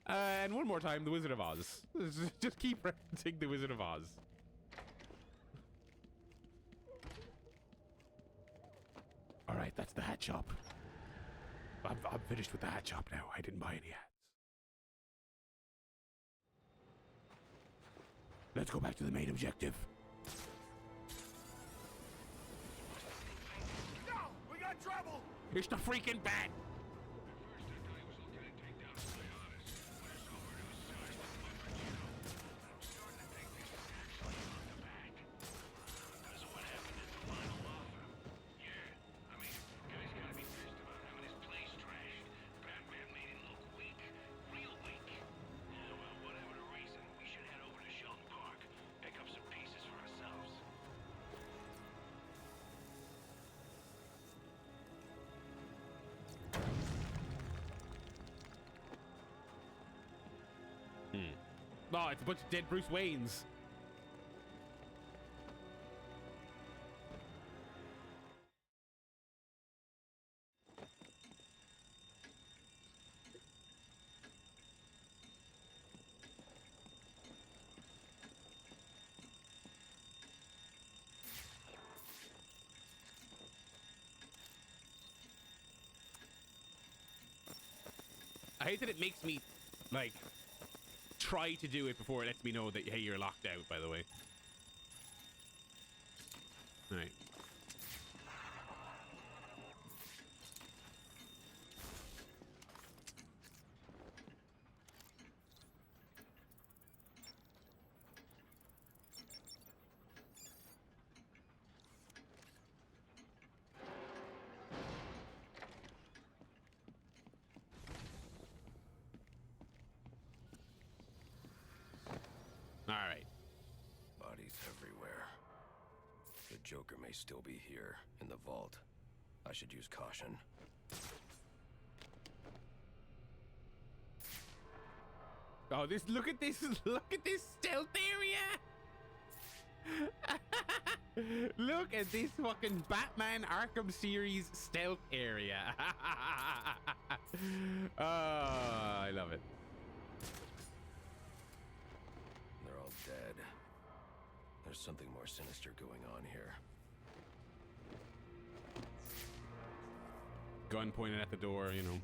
And one more time, The Wizard of Oz. Just keep referencing The Wizard of Oz. All right, that's the hat shop. I'm finished with the hat shop now. I didn't buy any hats. Let's go back to the main objective. No! We got trouble! It's the freaking bat! Oh, it's a bunch of dead Bruce Waynes. I hate that it makes me, like, try to do it before it lets me know that, hey, you're locked out, by the way. All right. Joker may still be here, in the vault. I should use caution. Oh, look at this stealth area! Look at this fucking Batman Arkham series stealth area. Oh, I love it. They're all dead. There's something more sinister going on here. Gun pointed at the door, you know.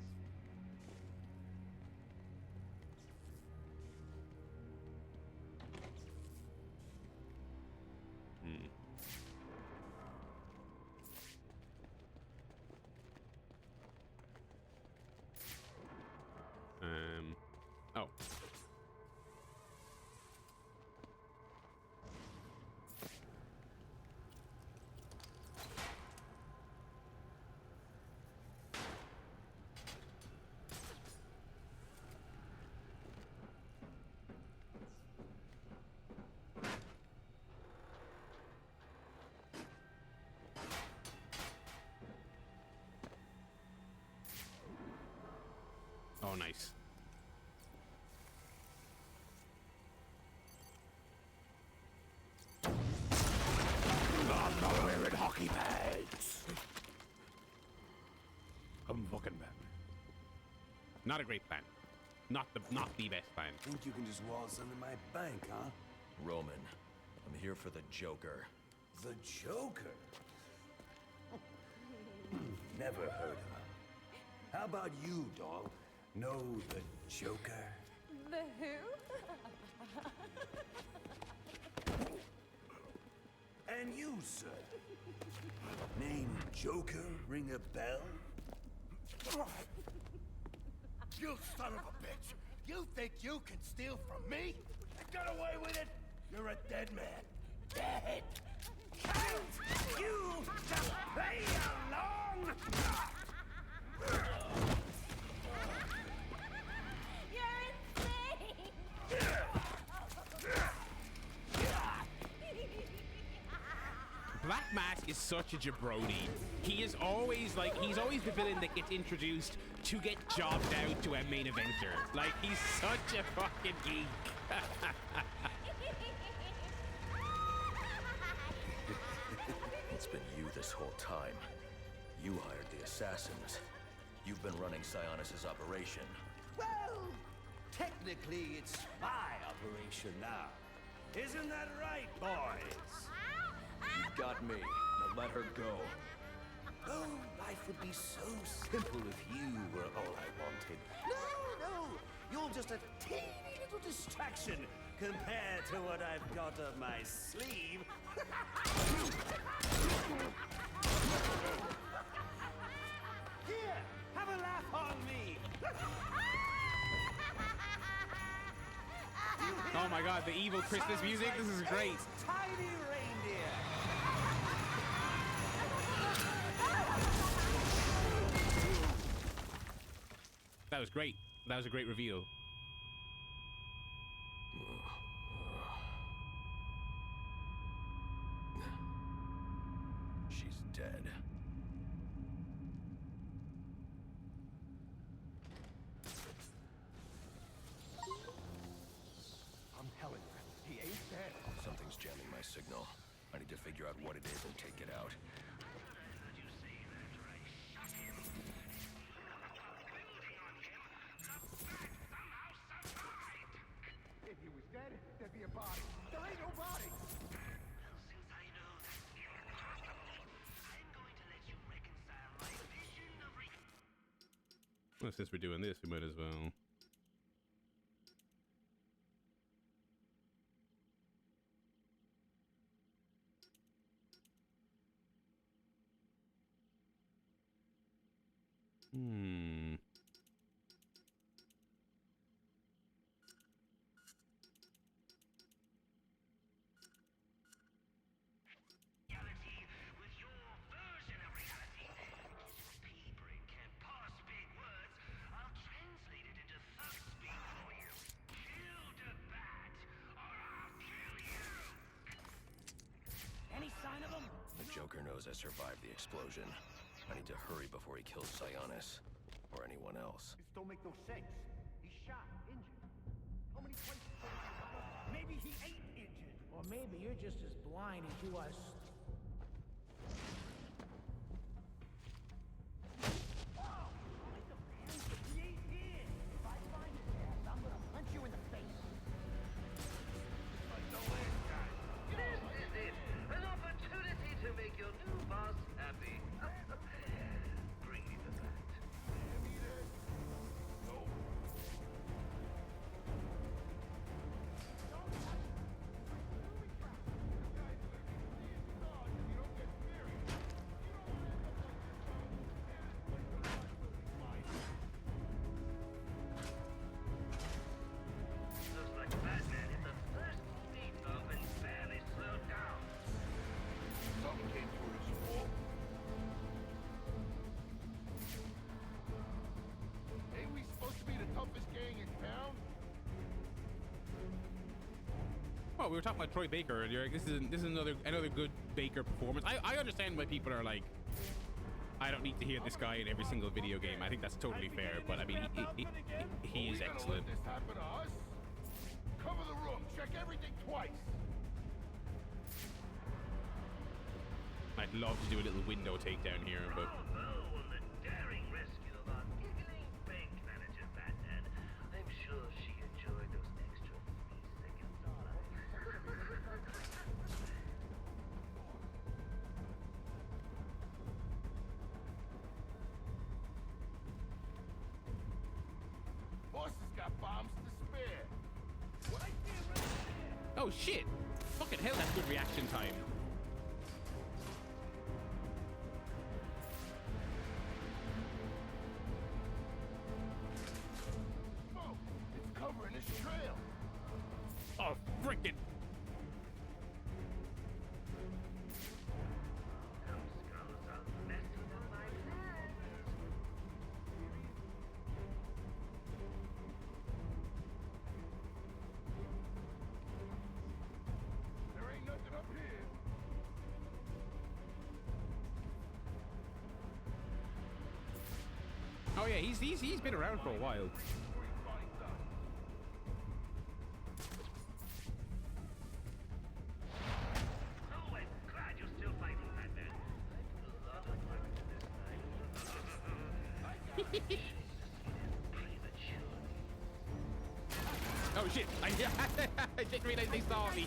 Oh. Oh, nice. I'm not wearing hockey pads. I'm fucking Batman. Not a great plan. Not the best plan. Think you can just waltz into my bank, huh? Roman, I'm here for the Joker. The Joker? Never heard of him. How about you, dog? Know the Joker? The who? And you, sir? Name Joker ring a bell? You son of a bitch! You think you can steal from me? Got away with it? You're a dead man. Dead! Can't you just play along? You're insane! Black Mask is such a jabroni. He is always like, he's always the villain that gets introduced to get jobbed out to a main eventer. Like, he's such a fucking geek. It's been you this whole time. You hired the assassins. You've been running Sionis' operation. Well, technically it's my operation now. Isn't that right, boys? You got me. Now let her go. Oh, life would be so simple if you were all I wanted. No, you're just a teeny little distraction compared to what I've got up my sleeve. Here, have a laugh on me. Oh my god, the evil Christmas music, this is great. Tiny reindeer. That was great. That was a great reveal. She's dead. I'm telling you, he ain't dead. Something's jamming my signal. I need to figure out what it is and take it out. If he was dead, there'd be a body. There ain't no body. Since I know that's impossible, I'm going to let you reconcile my vision of Well, since we're doing this, we might as well. reality with your version of reality. P-brain can't parse big words. I'll translate it into thug speak for you. Kill the bat, or I'll kill you. Any sign of him? The Joker knows I survived the explosion. I need to hurry before he kills Sionis. Or anyone else. This don't make no sense. He's shot, injured. How many places could he be? Maybe he ain't injured. Or maybe you're just as blind as you are. He ain't here. If I find his ass, I'm gonna punch you in the face. Like the last time. This is it. An opportunity to make your new boss happy. Bring me the bat. oh, we were talking about Troy Baker earlier. Like, this is another good Baker performance. I understand why people are like, I don't need to hear this guy in every single video game. I think that's totally fair. But I mean, he is excellent. This happen to us? Cover the room. Check everything twice. I'd love to do a little window takedown here, but. Bravo on the daring rescue of our giggling bank manager, Batman. I'm sure she enjoyed those extra 3 seconds on us. Boss has got bombs to spare. Right there. Oh shit! Fucking hell, that's good reaction time. Smoke. It's covering his trail. Oh, frickin'. Numbskulls are messing up my plans. There ain't nothing up here. Oh yeah, he's been around for a while. Oh, I'm glad you're still fighting, Batman. I put a lot of work into this night. Premature. Oh shit! I didn't realize they saw me.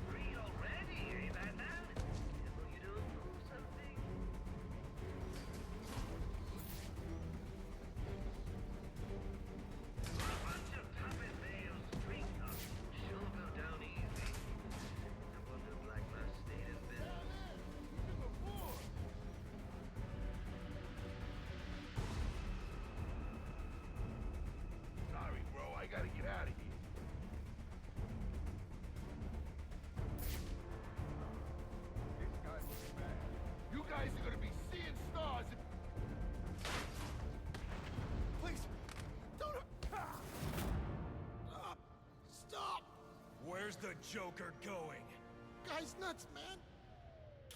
Free already, eh, Batman? Will you do something? A bunch of puppet males drink up. Sure go down easy. I wonder if Black Mass stayed in business. Sorry, bro. I gotta get out of here. This guy looks bad. You guys are gonna be seeing stars if... Please, don't... Stop! Stop! Where's the Joker going? Guy's nuts, man.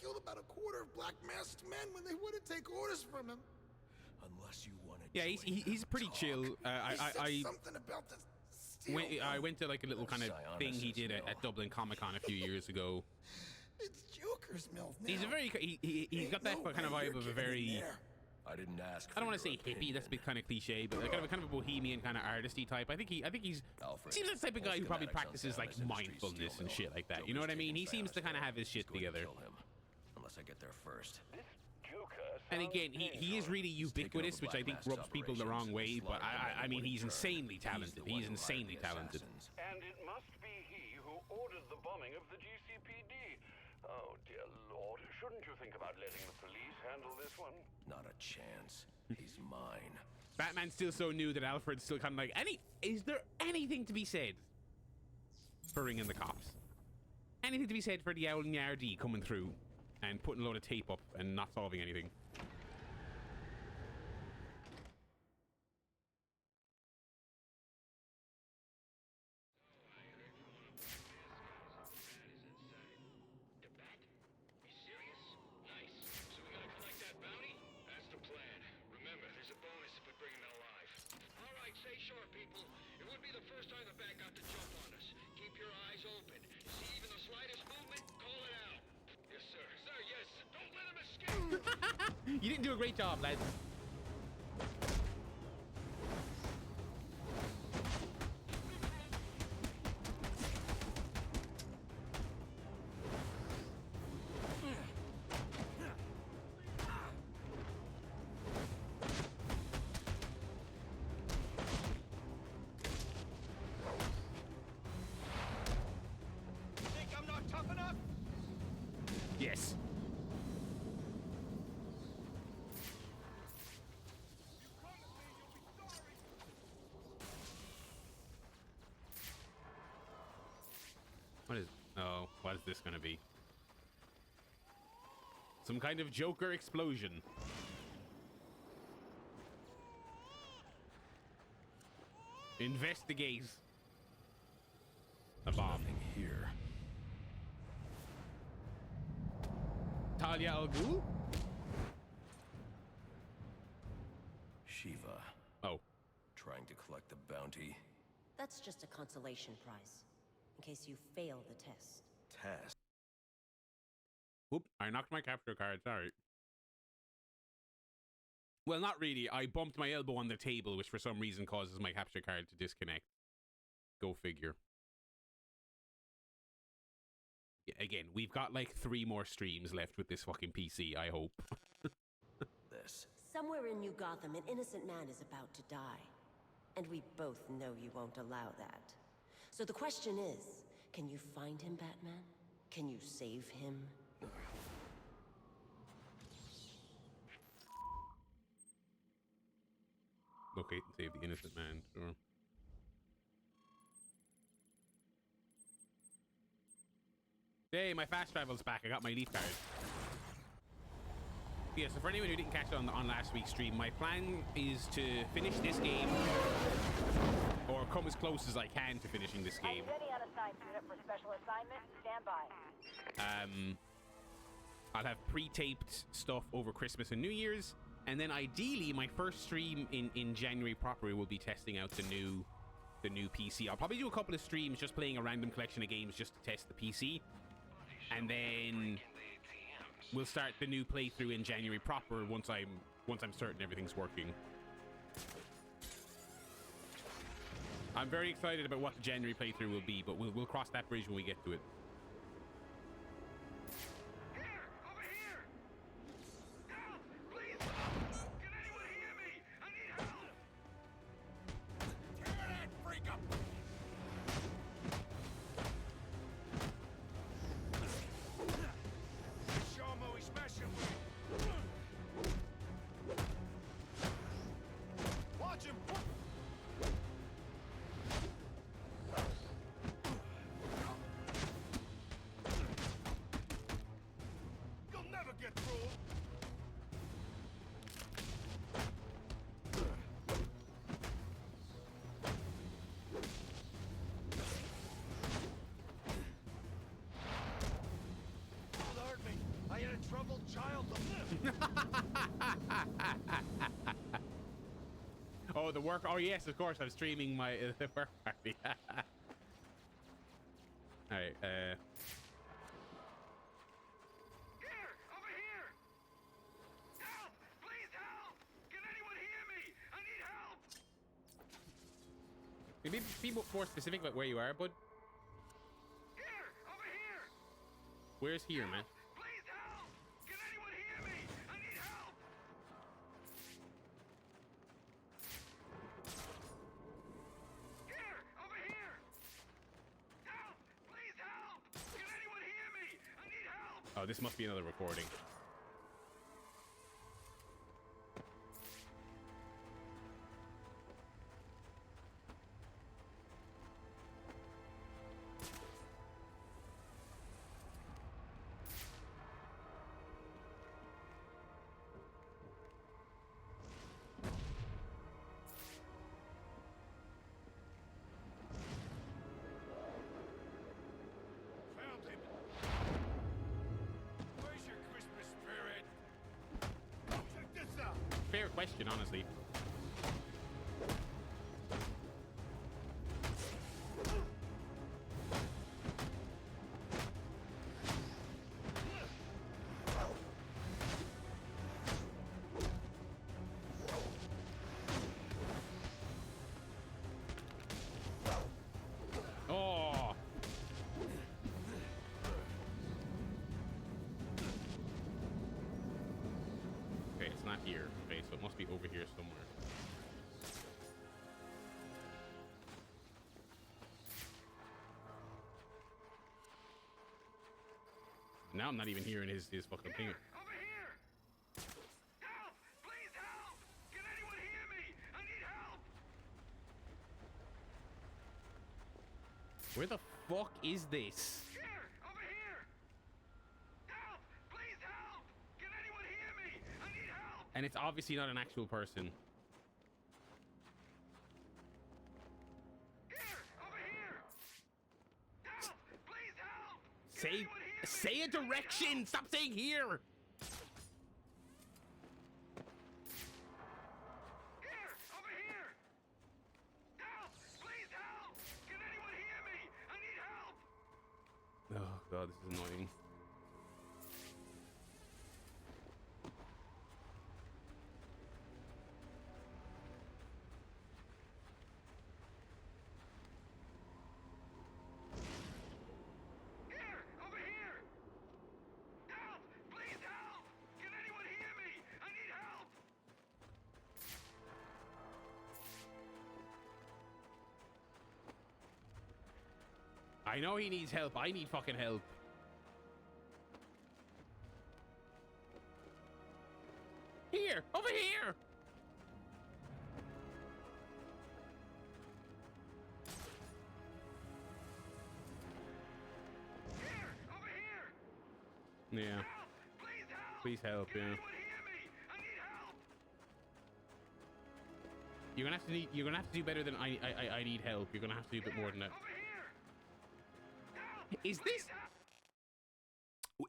Killed about a quarter of Black Masked men when they wouldn't take orders from him. Unless you want to. Yeah, he's pretty chill. He said something about this... I went to like a little kind of thing he did at Dublin Comic Con a few years ago. It's Joker's milk now. He's a very he's got that kind of vibe of a very. I didn't ask. I don't want to say hippie. That's a bit kind of cliche, but like kind of a bohemian kind of artisty type. I think he's Alfred, seems like the type of guy who probably schematics on practices like Town Industries mindfulness steel and mill. shit like that. You know what I mean? He seems to kind of have his shit together. Kill him, unless I get there first. This Joker And sounds again, he is really ubiquitous, which I think rubs people the wrong way. But I mean, he's insanely talented. He's insanely talented. And it must be he who ordered the bombing of the GCPD. Oh, dear Lord. Shouldn't you think about letting the police handle this one? Not a chance. He's mine. Batman's still so new that Alfred's still kind of like, is there anything to be said for ringing the cops? Anything to be said for the owl Yardie coming through and putting a load of tape up and not solving anything? You didn't do a great job, lads. Think I'm not tough enough? Yes. You come this gonna be? Some kind of Joker explosion. Investigate. A bomb. Nothing here. Talia al Ghul? Shiva. Oh. Trying to collect the bounty. That's just a consolation prize, in case you fail the test. Test. Whoop, I knocked my capture card, sorry. Well, not really. I bumped my elbow on the table, which for some reason causes my capture card to disconnect. Go figure. Yeah, again, we've got like 3 more streams left with this fucking PC, I hope. This. Somewhere in New Gotham, an innocent man is about to die. And we both know you won't allow that. So the question is, can you find him, Batman? Can you save him? Locate and save the innocent man, sure. Hey, my fast travel's back. I got my leaf card. Yeah, so for anyone who didn't catch it on last week's stream, my plan is to finish this game, or come as close as I can to finishing this game. Ready on assigned unit for special assignment. Stand by. I'll have pre-taped stuff over Christmas and New Year's, and then ideally my first stream in January proper will be testing out the new PC. I'll probably do a couple of streams just playing a random collection of games just to test the PC, and then we'll start the new playthrough in January proper once I'm certain everything's working. I'm very excited about what the January playthrough will be, but we'll cross that bridge when we get to it. Oh, the work. Oh, yes, of course. I'm streaming my the work party. All right. Here, over here. Help! Please help! Can anyone hear me? I need help. Maybe be more specific about where you are, bud. Here, over here. Where's here, man? Please help! Can anyone hear me? I need help. Here, over here. Help! Please help! Can anyone hear me? I need help. Oh, this must be another recording. Found him. Where's your Christmas spirit? Check this out. Fair question, honestly. Oh. Okay, it's not here. Okay, so it must be over here somewhere. Now I'm not even hearing his fucking thing. Over here. Help! Please help! Can anyone hear me? I need help. Where the fuck is this? Here, over here. And it's obviously not an actual person. Here! Over here! Help! Please help! Can Say, anyone hear me? say a direction. Stop saying here. Here! Over here! Help! Please help! Can anyone hear me? I need help! Oh god, this is annoying. Here! Over here! Help! Please help! Can anyone hear me? I need help! I know he needs help. I need fucking help. Here! Over here! Here! Over here! Yeah. Help! Please help! Please help, Can yeah. anyone hear me? I need help! You're gonna have to do better than I need help. You're gonna have to do a bit more than that. Over here! Help!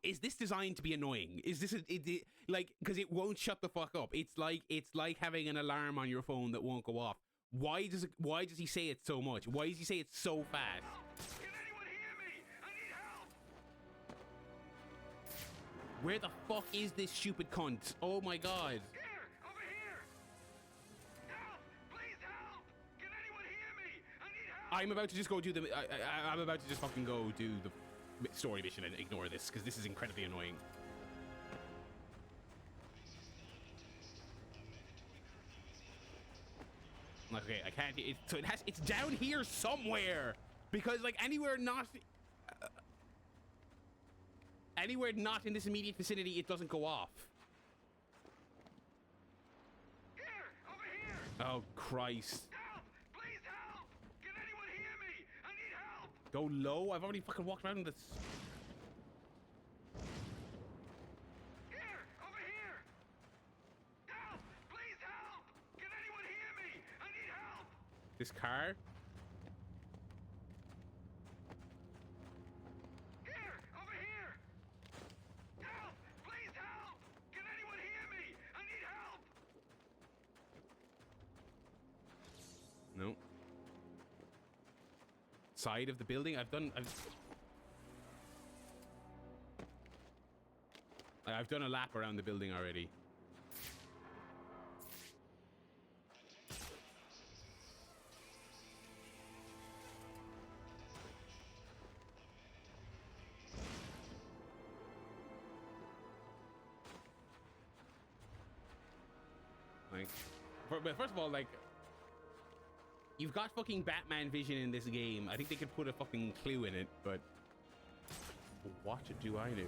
Is this designed to be annoying? Is this like, because it won't shut the fuck up? It's like having an alarm on your phone that won't go off. Why does he say it so much? Why does he say it so fast? Can anyone hear me? I need help! Where the fuck is this stupid cunt? Oh my god. Here! Over here! Help! Please help! Can anyone hear me? I need help! I'm about to just go do the. I'm about to just fucking go do the story mission and ignore this because this is incredibly annoying. Okay, I can't. So it has. It's down here somewhere because like anywhere not in this immediate vicinity, it doesn't go off. Here! Over here! Oh Christ! Help! Please help! Can anyone hear me? I need help! Go low. I've already fucking walked around this. Here! Over here! Help! Please help! Can anyone hear me? I need help! This car. Here! Over here! Help! Please help! Can anyone hear me? I need help! No. Side of the building. I've done a lap around the building already. Like, but first of all, like, you've got fucking Batman vision in this game. I think they could put a fucking clue in it, but what do I do?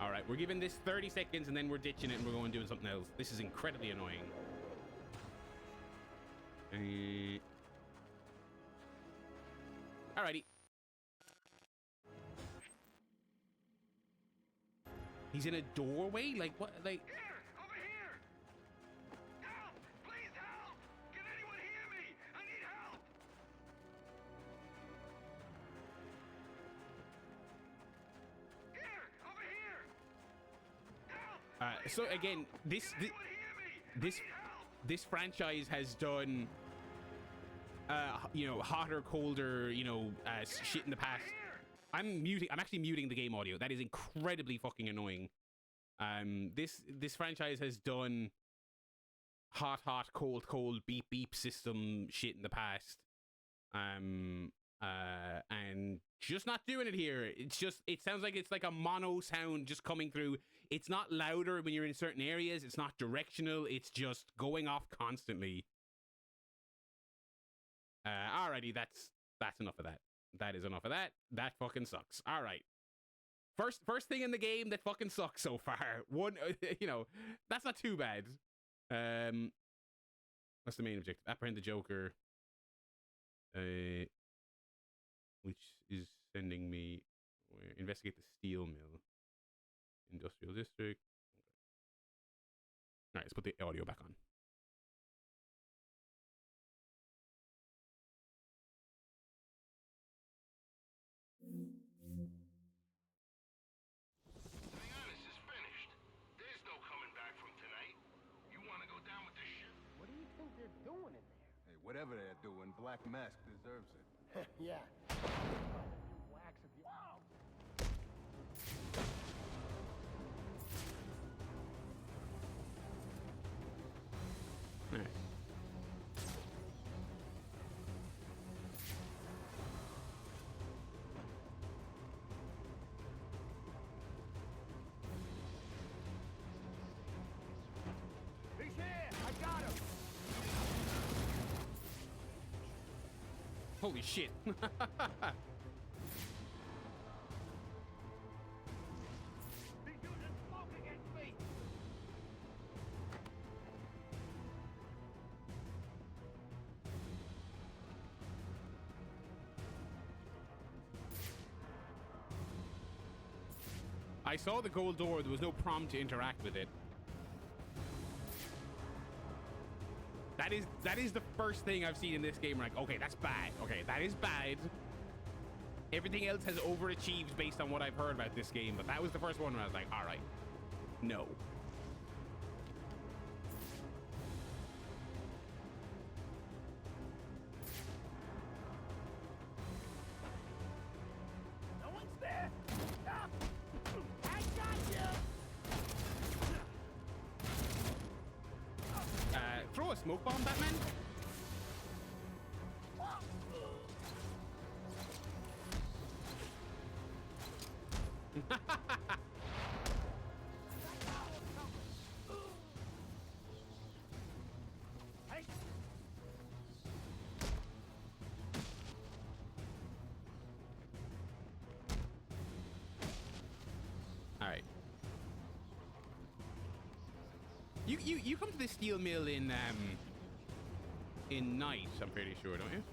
All right, we're giving this 30 seconds and then we're ditching it and we're going doing something else. This is incredibly annoying. Alrighty. He's in a doorway? Like, what? Like... Here! Over here! Help! Please help! Can anyone hear me? I need help! Here! Over here! Help! So again, this franchise has done, you know, hotter, colder, you know, shit in the past. I'm actually muting the game audio. That is incredibly fucking annoying. This franchise has done hot, cold, beep, beep system shit in the past. And just not doing it here. It sounds like it's like a mono sound just coming through. It's not louder when you're in certain areas. It's not directional. It's just going off constantly. Alrighty, that's enough of that. That is enough of that. That fucking sucks. All right. First thing in the game that fucking sucks so far. One, you know, that's not too bad. What's the main objective? Apprehend the Joker. Which is sending me Investigate the steel mill. Industrial district. All right, let's put the audio back on. Sionis is finished. There's no coming back from tonight. You want to go down with the ship? What do you think they're doing in there? Hey, whatever they're doing, Black Mask deserves it. Yeah. Wax of you. Wow. All right. He's here! I got him! Holy shit. He's using smoke against me! I saw the gold door. There was no prompt to interact with it. That is the first thing I've seen in this game. Like, okay, that's bad. Okay, that is bad. Everything else has overachieved based on what I've heard about this game, but that was the first one where I was like, all right, no. No one's there! Ah! I got you! Throw a smoke bomb, Batman. All right. You come to the steel mill in night, I'm pretty sure, don't you?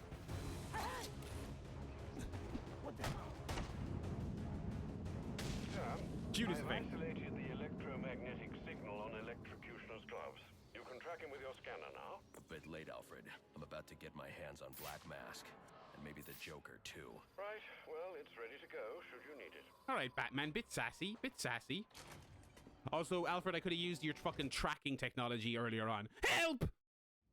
What the hell? Judas I've effect. isolated the electromagnetic signal on Electrocutioner's gloves. You can track him with your scanner now. A bit late, Alfred. I'm about to get my hands on Black Mask. And maybe the Joker, too. Right, well, it's ready to go, should you need it. All right, Batman, bit sassy, bit sassy. Also, Alfred, I could have used your fucking tracking technology earlier on. Help!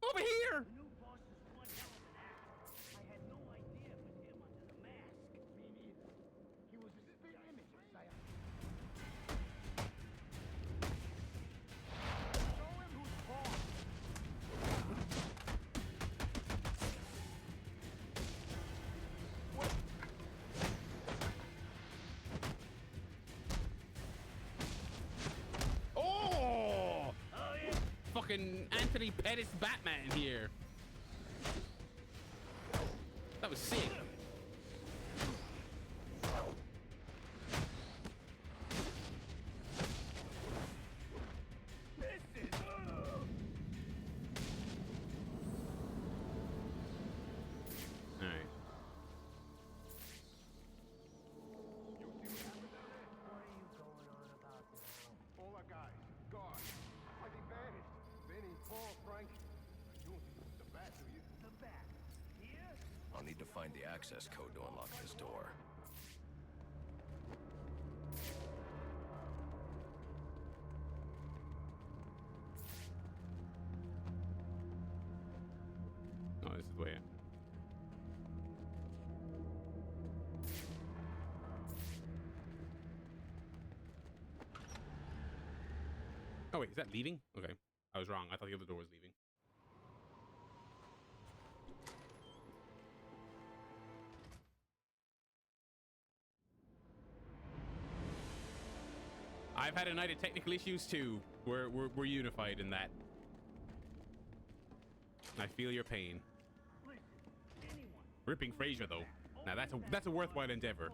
Over here! The new boss is one hell of an actor. I had no idea it was him under the mask. Me neither. He was a spit image of Sion. Show him who's boss. Oh! Fucking Anthony Pettis Batman here. That was sick. All right. All our guys, gone. Why they vanished? Benny, Paul, Frank. You don't think it was the bat, do you? The bat? Here? I'll need to find the access code to unlock this door. Oh, this is the way in. Oh wait, is that leaving? Okay, I was wrong. I thought the other door was leaving. I've had a night of technical issues too. We're unified in that. I feel your pain. Ripping Fraser though. Now that's a worthwhile endeavor.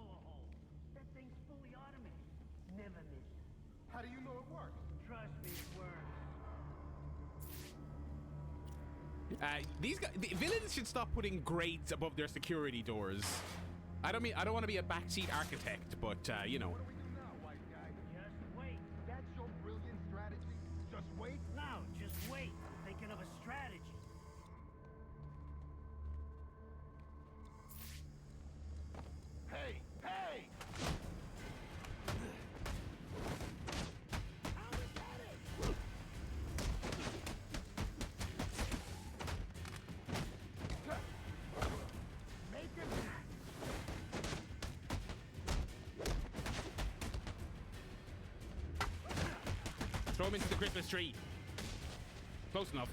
That thing's fully automated. Never miss. How do you know it works? Trust me, it works. These guys, the villains should stop putting grates above their security doors. I don't want to be a backseat architect, but you know. What do we do now, white guy? Just wait. That's your brilliant strategy? Just wait? No, just wait. I'm thinking of a strategy. Hey! Hey! Throw him into the Christmas tree. Close enough.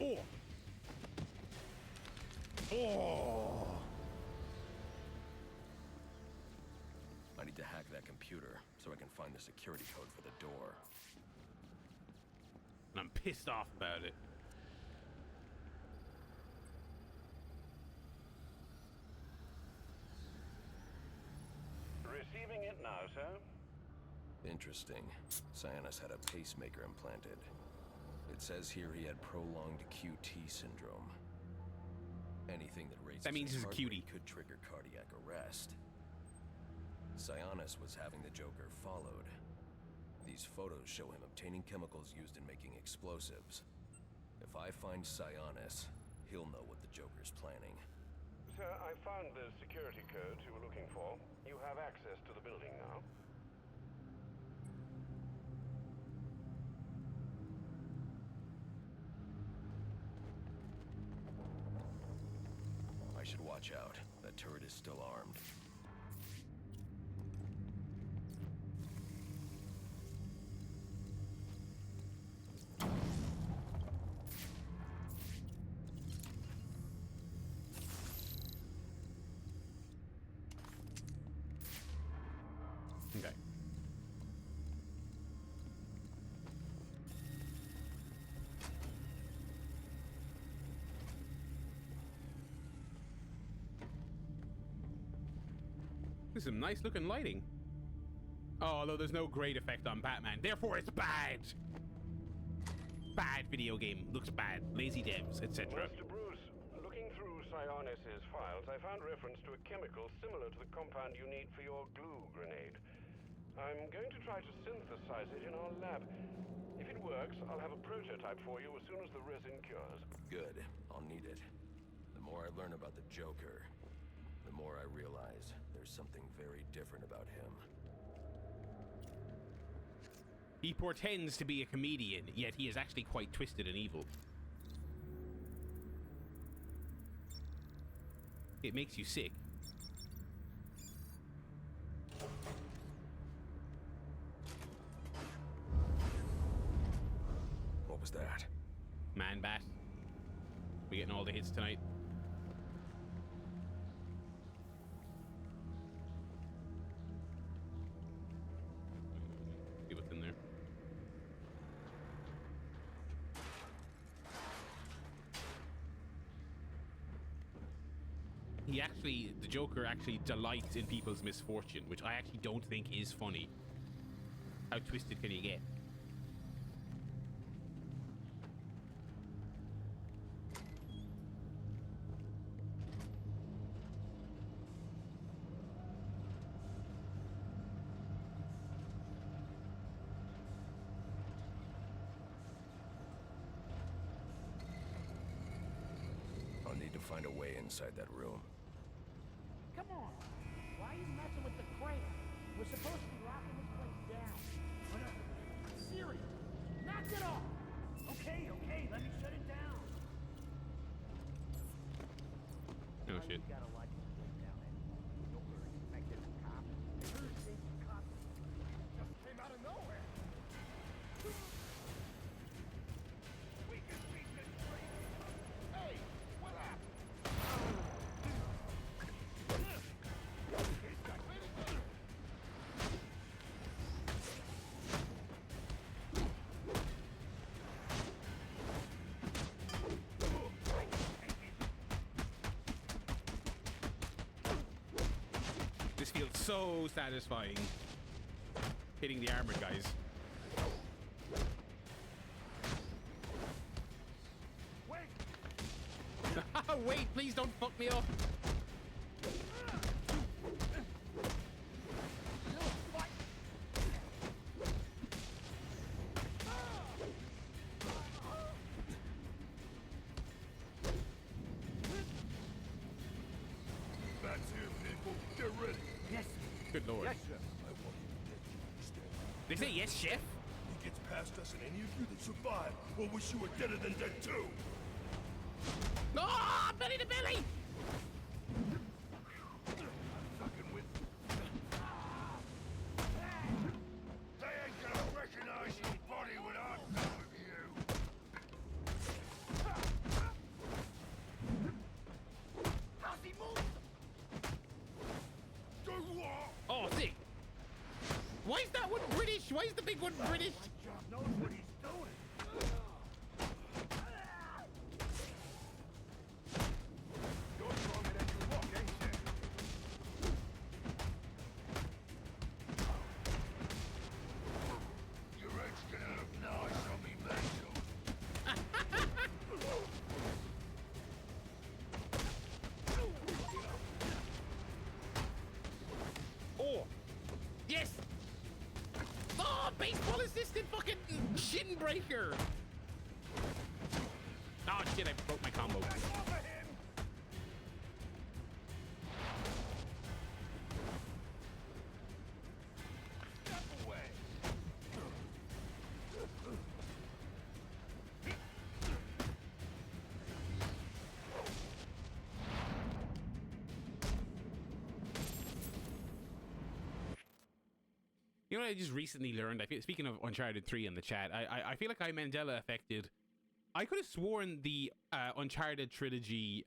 Oh. Oh. I need to hack that computer so I can find the security code for the door. And I'm pissed off about it. Receiving it now, sir. Interesting. Sionis had a pacemaker implanted. It says here he had prolonged QT syndrome. Anything that raises That means his he's a heart cutie. rate could trigger cardiac arrest. Sionis was having the Joker followed. These photos show him obtaining chemicals used in making explosives. If I find Sionis, he'll know what the Joker's planning. Sir, I found the security codes you were looking for. You have access to the building now. I should watch out. That turret is still armed. Okay. This is some nice looking lighting. Oh, although there's no great effect on Batman. Therefore, it's bad. Bad video game. Looks bad. Lazy devs, etc. Mr. Bruce, looking through Sionis' files, I found reference to a chemical similar to the compound you need for your glue grenade. I'm going to try to synthesize it in our lab. If it works, I'll have a prototype for you as soon as the resin cures. Good. I'll need it. The more I learn about the Joker, the more I realize there's something very different about him. He portends to be a comedian, yet he is actually quite twisted and evil. It makes you sick. What was that? Man bat. We getting all the hits tonight. See what's in there. The Joker actually delights in people's misfortune, which I actually don't think is funny. How twisted can you get? I'll need to find a way inside that room. Come on. Why are you messing with the crate? We're supposed to be locking this place down. Serious. Knock it off. Okay, let me shut it down. Oh shit. You gotta watch this place down there. Joker expected a cop. This cop just came out of nowhere. We can beat this place. Hey, what happened? This feels so satisfying. Hitting the armored guys. wait, please don't fuck me up. That's it, people. Get ready. Yes. Good lord. Yes, sir. I want you dead. Understand? They say yes, chef? He gets past us, and any of you that survive will wish you were deader than dead too. No, belly to belly. Fucking with. They ain't gonna recognize your body when I'm done with you. Nazi move! Do what? Oh, sick. Why is that one British? Why is the big one British? John knows what he's doing. You're stronger than you look, ain't you? Your head's gonna look nice on me mantle. Oh, yes. Oh, baseball assistant fucking shin breaker. Oh shit, I broke my combo. You know what I just recently learned? I feel, speaking of Uncharted 3 in the chat, I feel like I'm Mandela affected. I could have sworn the Uncharted trilogy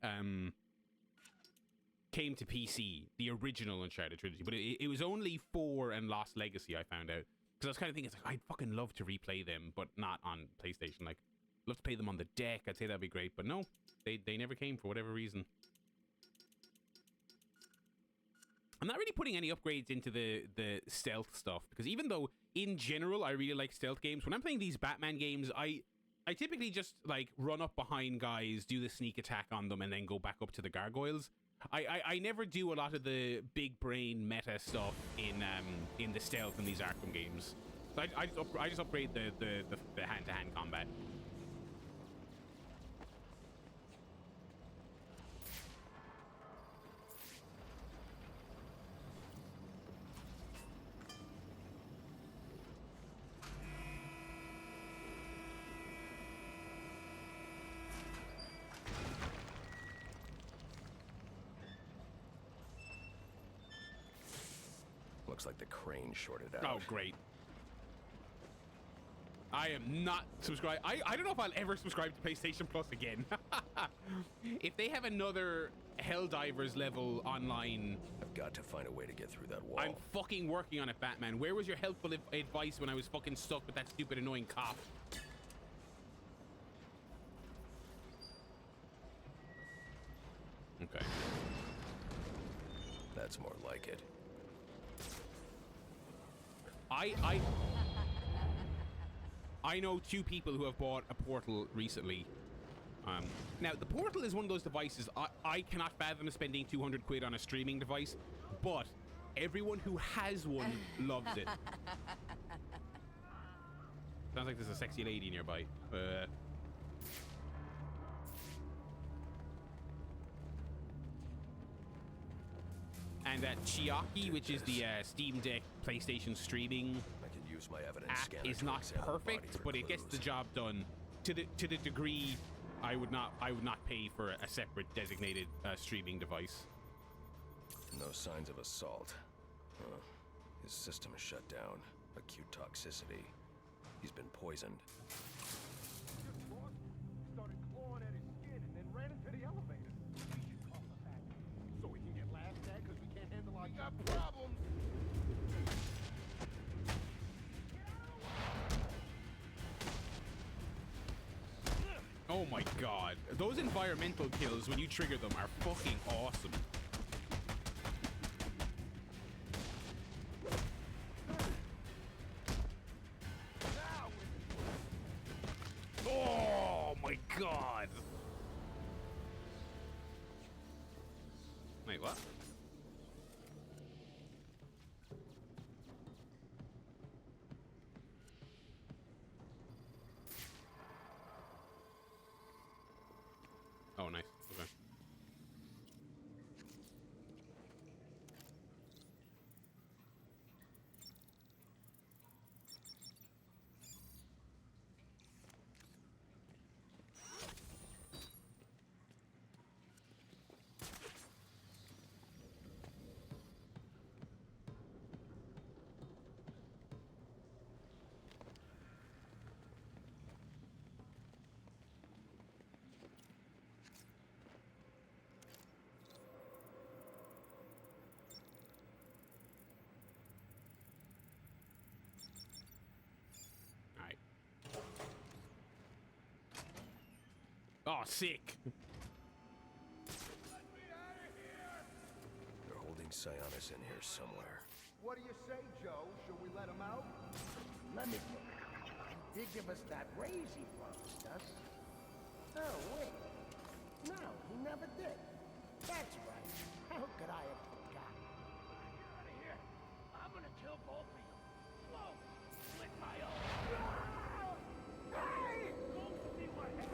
came to PC, the original Uncharted trilogy, but it was only 4 and Lost Legacy I found out. Because I was kind of thinking, it's like, I'd fucking love to replay them, but not on PlayStation. Like, love to play them on the deck. I'd say that'd be great, but no, they never came for whatever reason. I'm not really putting any upgrades into the stealth stuff, because even though in general I really like stealth games, when I'm playing these Batman games, I typically just like run up behind guys, do the sneak attack on them, and then go back up to the gargoyles. I never do a lot of the big brain meta stuff in the stealth in these Arkham games. So I just upgrade the hand-to-hand combat. Looks like the crane shorted out. Oh, great. I am not subscribed. I don't know if I'll ever subscribe to PlayStation Plus again. If they have another Helldivers level online... I've got to find a way to get through that wall. I'm fucking working on it, Batman. Where was your helpful advice when I was fucking stuck with that stupid annoying cop? Okay. That's more like it. I know 2 people who have bought a Portal recently. Now, the Portal is one of those devices, I cannot fathom spending 200 quid on a streaming device, but everyone who has one loves it. Sounds like there's a sexy lady nearby. And Chiaki, which is the Steam Deck PlayStation streaming My evidence app, scanner is to not examine perfect, body for but it gets the clues. job done to the degree I would not pay for a separate designated streaming device. No signs of assault. His system is shut down. Acute toxicity. He's been poisoned. Started clawing at his skin and then ran into the elevator. We should call the factory so we can get laughed at because we can't handle our got problems. Oh my god. Those environmental kills, when you trigger them, are fucking awesome. Oh my god. Wait, what? Oh, nice. Okay. Oh, sick. They're holding Sionis in here somewhere. What do you say, Joe? Should we let him out? Let me look. He did give us that raise he promised us. Oh, wait. No, he never did. That's right. How could I have forgotten? Get out of here. I'm gonna kill both of you. Slow. Lick my own. Hey! Go see what happens.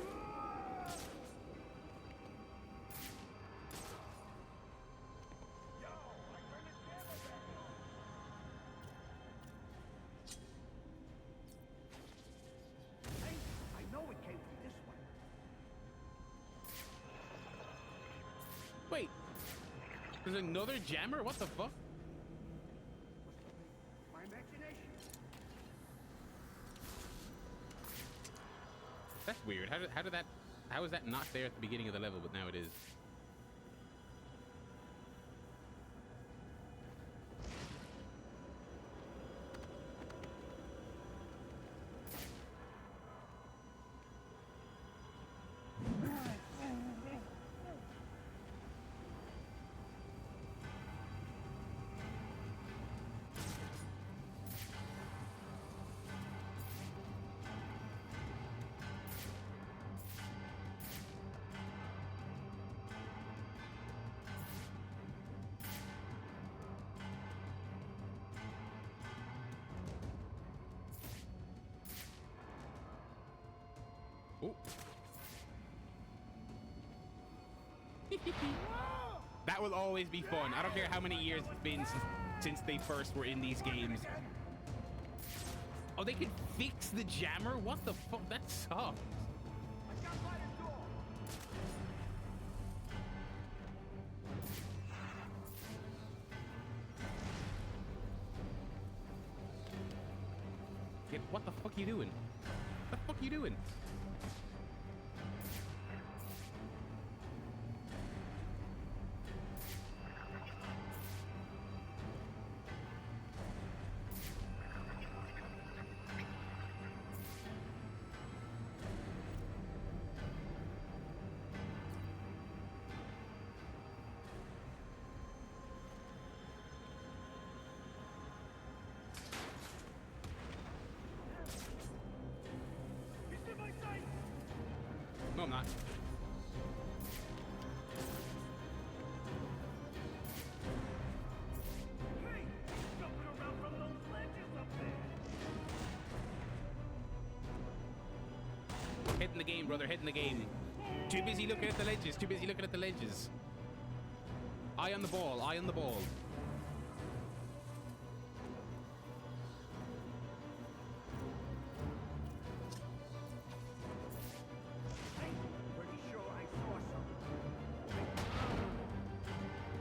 Yo, I turned the camera back on. Hey, I know it came from this way. Wait. There's another jammer? What the fuck? My imagination. That's weird. How is that not there at the beginning of the level, but now it is? Oh. That will always be fun. I don't care how many years it's been since they first were in these games. Oh, they could fix the jammer? What the fuck? That sucks. What the fuck are you doing? What the fuck are you doing? No, I'm not. Hey, jumping around from those ledges up there. Hitting the game, brother. Hitting the game. Too busy looking at the ledges. Too busy looking at the ledges. Eye on the ball. Eye on the ball. Pretty sure I saw something.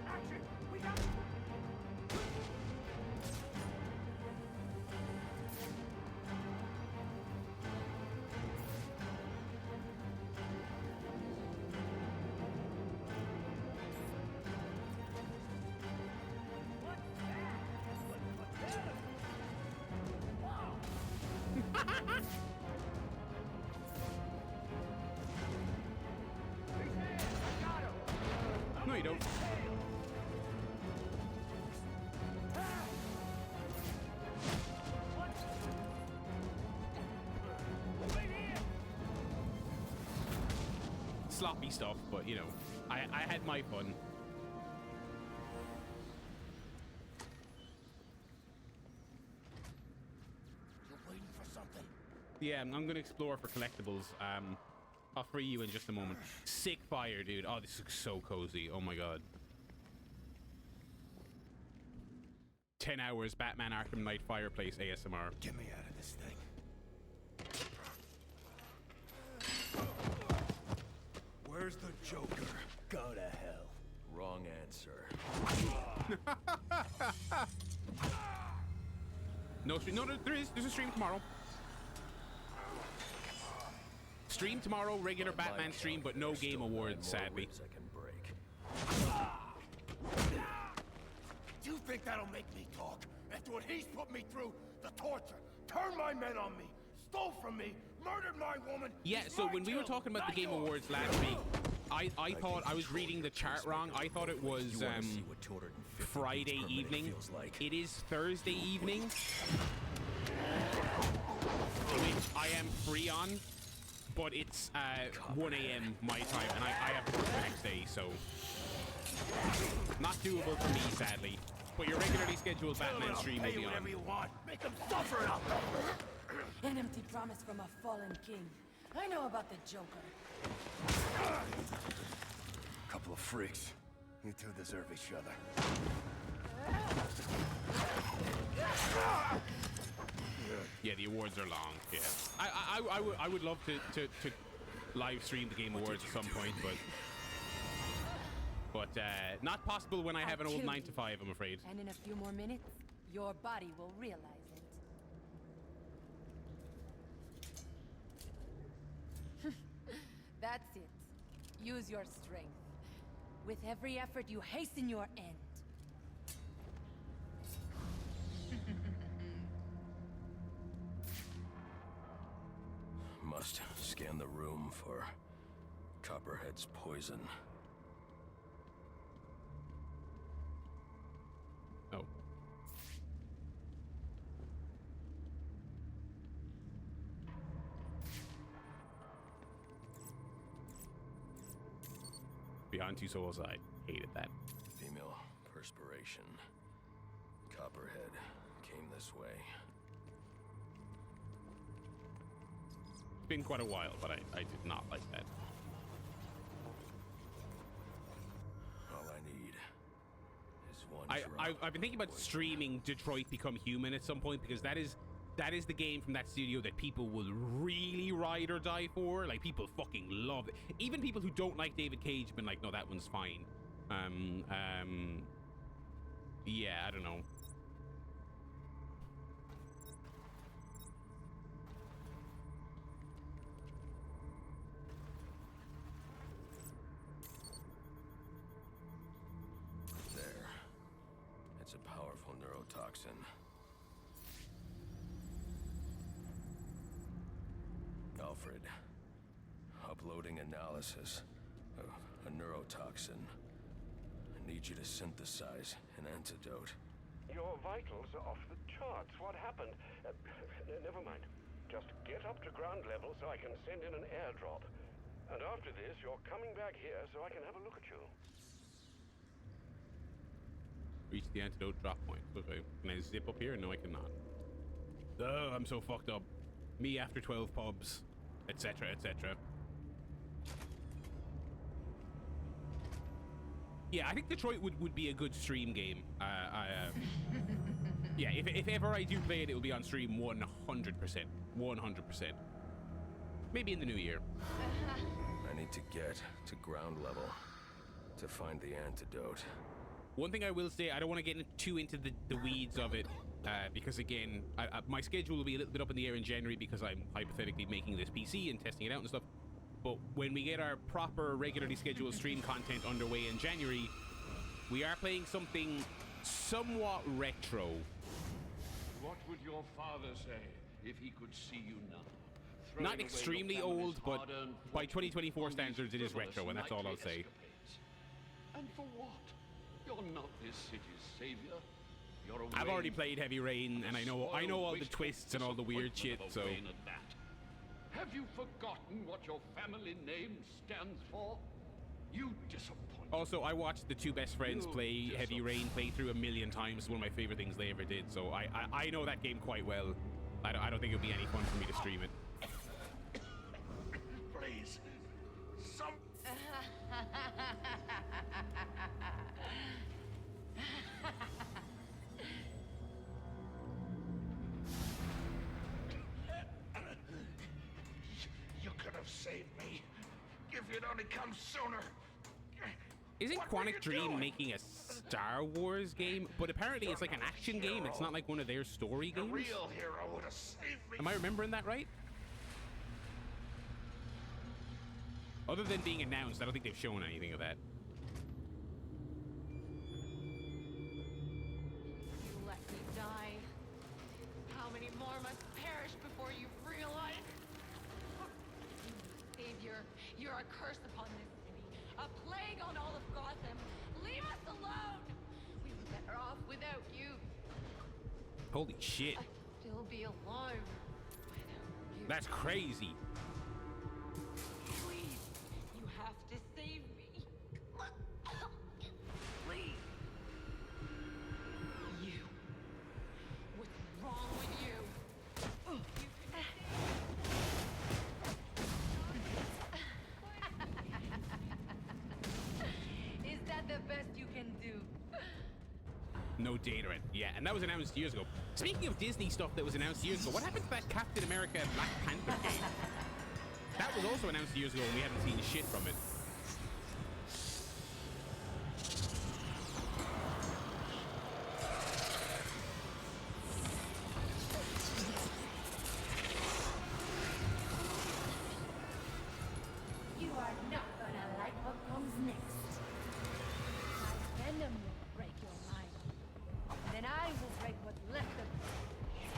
Action! We got No, you don't. Sloppy stuff, but you know, I had my fun. Yeah, I'm gonna explore for collectibles. I'll free you in just a moment. Sick fire, dude. Oh, this looks so cozy. Oh my god. 10 hours Batman Arkham Knight fireplace ASMR. Get me out of this thing. Where's the Joker? Go to hell. Wrong answer. No stream. No, there's a stream tomorrow. Stream tomorrow, regular Batman stream, but no Game Awards, sadly. I can break. Do you think that'll make me talk? After what he's put me through, the torture, turned my men on me, stole from me, murdered my woman. Yeah, so when we were talking about the Game Awards last week, I thought I was reading the chart wrong. I thought it was Friday evening. It is Thursday evening, which I am free on, but it's 1 a.m. my time, and I have work the next day, so not doable for me, sadly. But your regularly scheduled Batman stream will be on. Whatever you want. Make them suffer it up. An empty promise from a fallen king. I know about the Joker. Couple of freaks. You two deserve each other. Yeah, the awards are long. Yeah, I would love to live stream the Game Awards at some point, but not possible when I have an old 9 to 5, I'm afraid. And in a few more minutes, your body will realize it. That's it. Use your strength. With every effort, you hasten your end. Must scan the room for Copperhead's poison. Oh. Beyond Two Souls, I hated that. Female perspiration. Copperhead came this way. It's been quite a while, but I did not like that. All I need is one I've been thinking about streaming Detroit Become Human at some point, because that is the game from that studio that people will really ride or die for. Like, people fucking love it. Even people who don't like David Cage have been like, no, that one's fine. Yeah, I don't know. There. It's a powerful neurotoxin. Alfred, uploading analysis of a neurotoxin. I need you to synthesize an antidote. Your vitals are off the charts. What happened? Never mind. Just get up to ground level so I can send in an airdrop. And after this, you're coming back here so I can have a look at you. Reach the antidote drop point. Okay. Can I zip up here? No, I cannot. Oh, I'm so fucked up. Me after 12 pubs, etc., etc. Yeah, I think Detroit would be a good stream game. Yeah, if ever I do play it, it will be on stream 100%. 100%. Maybe in the new year. I need to get to ground level to find the antidote. One thing I will say, I don't want to get too into the weeds of it, because again, my schedule will be a little bit up in the air in January because I'm hypothetically making this PC and testing it out and stuff. But when we get our proper, regularly scheduled stream content underway in January, we are playing something somewhat retro. What would your father say if he could see you now? Not extremely old, but by 2024 standards, it is retro, and that's all I'll say. And for what? You're not this city's savior. You're a I've already played Heavy Rain, and I know all the twists and all the weird shit, so... Have you forgotten what your family name stands for? You disappoint. Also, I watched the two best friends play Heavy Rain playthrough a million times. It's one of my favorite things they ever did, so I know that game quite well. I don't think it would be any fun for me to stream it. if you'd only come sooner. Isn't What were Quantic you Dream doing? making a Star Wars game? But apparently it's like an action game. It's not like one of their story A games. real hero would have saved me. Am I remembering that right? Other than being announced, I don't think they've shown anything of that. You let me die. How many more must perish before you realize? Savior, you're a curse upon this city. A plague on all of Gotham. Leave us alone! We were better off without you. Holy shit. I'd still be alive without you. That's crazy. Please, you have to save me. Please. You. What's wrong with you? You can Is that the best you can do? No data in. Yeah, and that was announced years ago. Speaking of Disney stuff that was announced years ago, what happened to that Captain America Black Panther game? That was also announced years ago and we haven't seen shit from it. You are not gonna like what comes next. My venom will break your mind. Then I will break what's left of you.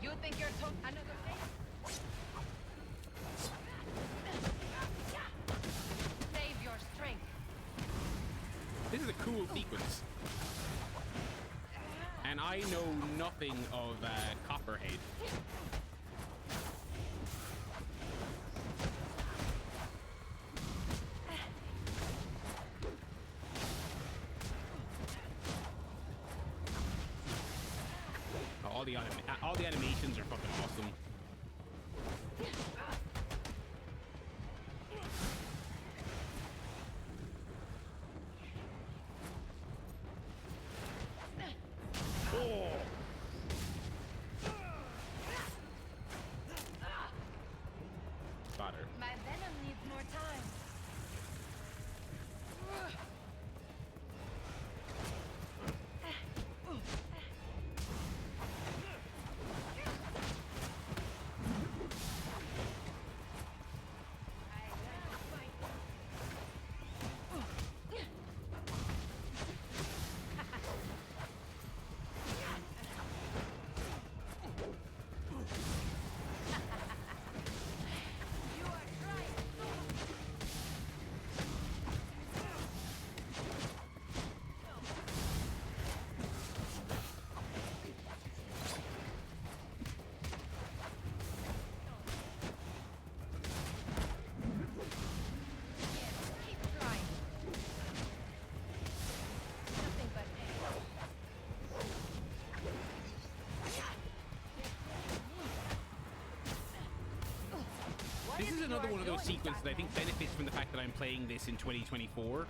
You think you're another day? Save your strength. This is a cool sequence. And I know nothing of Copperhead. All the animations are fucking awesome. Oh. Got her. My venom needs more time. This is another one of those sequences I think benefits from the fact that I'm playing this in 2024.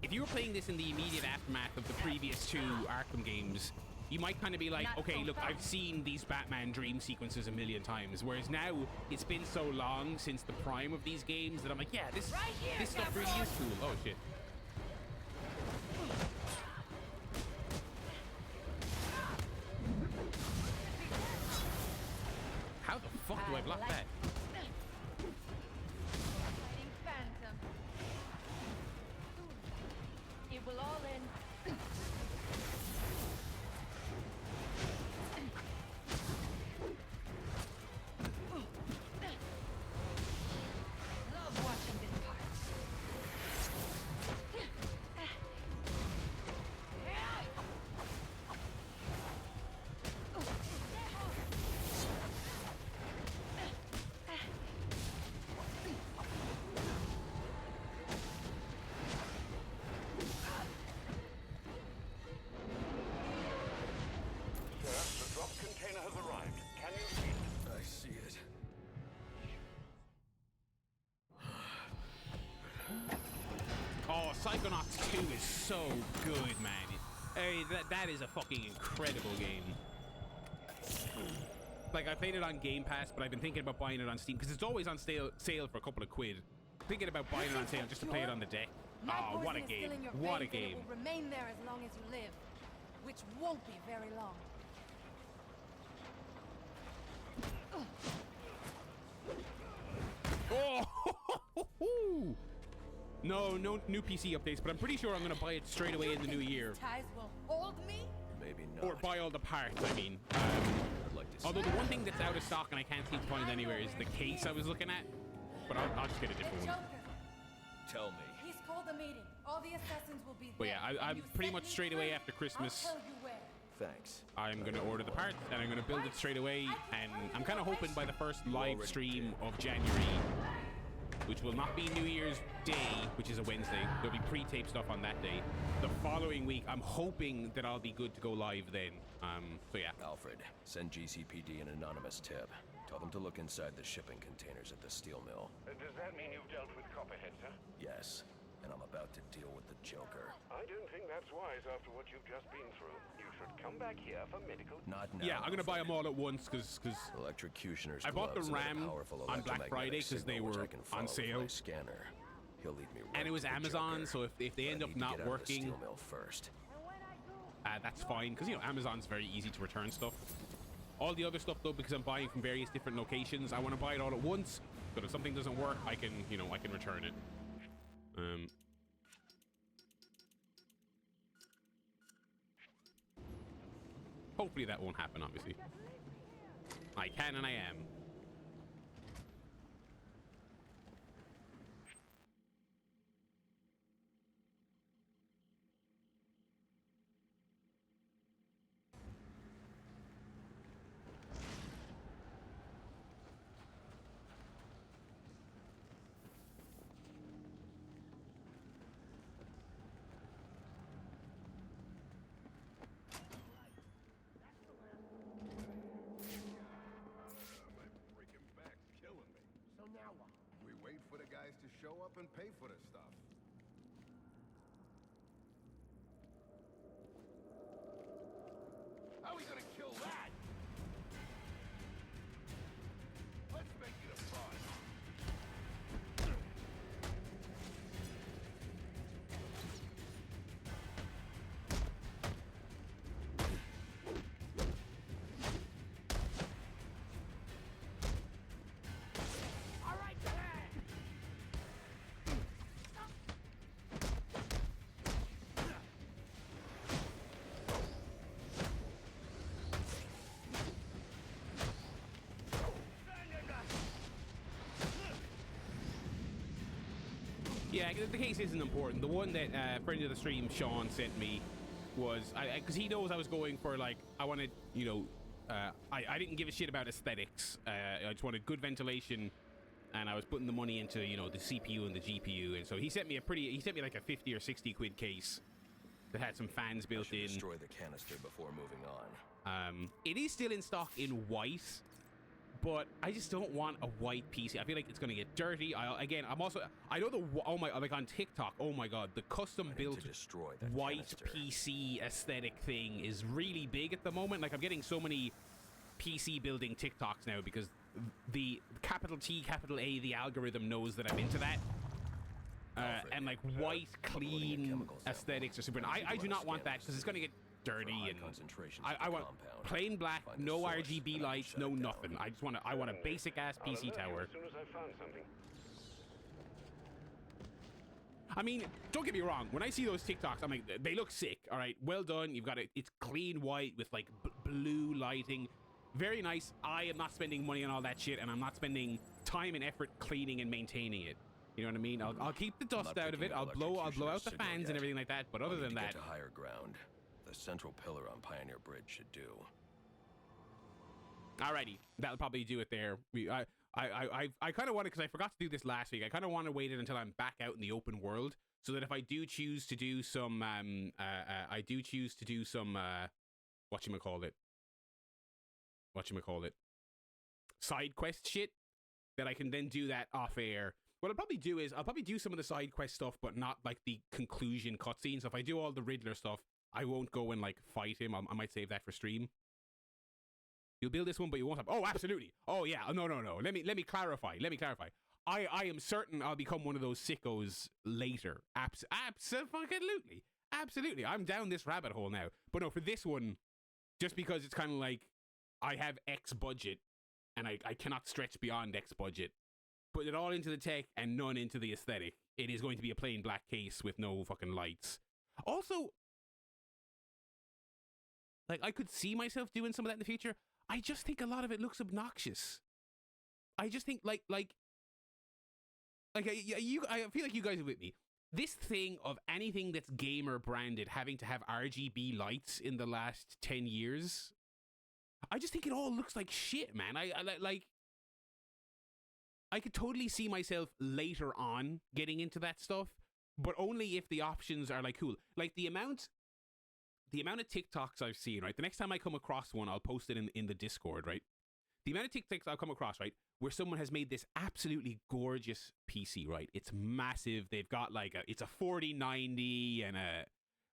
If you were playing this in the immediate aftermath of the previous two Arkham games, you might kind of be like, okay, look, I've seen these Batman dream sequences a million times. Whereas now, it's been so long since the prime of these games that I'm like, yeah, this stuff really is cool. Oh, shit. How the fuck do I block that? Fighting Phantom. It will all end. Love watching this part. Sir, the drop container has arrived. Can you see it? I see it. Oh, Psychonauts 2 is so good, man. Hey, that is a fucking incredible game. Like, I played it on Game Pass, but I've been thinking about buying it on Steam because it's always on sale for a couple of quid. Thinking about buying it on sale just to play it on the deck. Oh, what a game! What a game! It will remain there as long as you live, which won't be very long. Oh! No new PC updates, but I'm pretty sure I'm gonna buy it straight away in the new year. Ties will hold me? Maybe not. Or buy all the parts, I mean. I'd like to Although the one thing that's out of stock and I can't seem to find anywhere is the case I was looking at. But I'll just get a different one. Tell me. He's called a meeting. All the assassins will be But there. yeah, I'm pretty much straight away after Christmas. I'll tell you where. Thanks. I'm going to order the parts and I'm going to build it straight away. And I'm kind of hoping by the first live stream of January, which will not be New Year's Day, which is a Wednesday. There'll be pre-tape stuff on that day. The following week, I'm hoping that I'll be good to go live then. So yeah. Alfred, send GCPD an anonymous tip. Tell them to look inside the shipping containers at the steel mill. Does that mean you've dealt with Copperhead, sir? Yes, and I'm about to deal with the Joker. I don't think that's wise after what you've just been through. You should come back here for medical... Not now. Yeah, I'm going to buy them all at once because electrocutioner's I bought the gloves and RAM a powerful on Black Friday because they signal which were I can on follow sale. with my scanner. He'll lead me right And it was to the Amazon, Joker. so if they end I up need to not get out of the working, steel mill first. that's fine because, you know, Amazon's very easy to return stuff. All the other stuff though, because I'm buying from various different locations, I want to buy it all at once. But if something doesn't work, I can, you know, I can return it. Hopefully that won't happen, obviously. I can and I am. Show up and pay for this stuff. How are we gonna kill that? Let's make it a fun. Yeah, the case isn't important. The one that friend of the stream, Sean, sent me was, because he knows I was going for, like, I wanted, you know, I didn't give a shit about aesthetics. I just wanted good ventilation, and I was putting the money into, you know, the CPU and the GPU. And so he sent me like a 50 or 60 quid case that had some fans built in. Destroy the canister before moving on. It is still in stock in white, but I just don't want a white PC. I feel like it's gonna get dirty. I know like on TikTok, oh my god, the custom built white canister. PC aesthetic thing is really big at the moment. Like, I'm getting so many PC building TikToks now because the capital T, capital A, the algorithm knows that I'm into that. And like white, clean aesthetics are super. And I do not want that because it's gonna get dirty, and I want plain black, no RGB lights, no nothing. I want a basic ass PC tower. As soon as I found something. I mean, don't get me wrong. When I see those TikToks, I'm like, they look sick. All right, well done. You've got it. It's clean white with like blue lighting, very nice. I am not spending money on all that shit, and I'm not spending time and effort cleaning and maintaining it. You know what I mean? I'll keep the dust out of it. I'll blow out the fans and everything like that. But other than that, to higher ground. The central pillar on Pioneer Bridge should do. Alrighty, that'll probably do it there. I kind of wanted, because I forgot to do this last week, I kind of want to wait it until I'm back out in the open world, so that if I do choose to do some, side quest shit, that I can then do that off air. What I'll probably do is, I'll probably do some of the side quest stuff, but not like the conclusion cutscene. So if I do all the Riddler stuff, I won't go and like fight him. I might save that for stream. You'll build this one, but you won't have. Oh, absolutely. Oh yeah. No. Let me clarify. I am certain I'll become one of those sickos later. Absolutely. I'm down this rabbit hole now. But no, for this one, just because it's kind of like I have X budget and I cannot stretch beyond X budget. Put it all into the tech and none into the aesthetic. It is going to be a plain black case with no fucking lights. Also, like, I could see myself doing some of that in the future. I just think a lot of it looks obnoxious. I just think, I feel like you guys are with me. This thing of anything that's gamer branded having to have RGB lights in the last 10 years, I just think it all looks like shit, man. I could totally see myself later on getting into that stuff, but only if the options are like cool. Like the amount of TikToks I've seen, right? The next time I come across one, I'll post it in the Discord, right? The amount of TikToks I'll come across, right, where someone has made this absolutely gorgeous PC, right? It's massive. They've got it's a 4090 and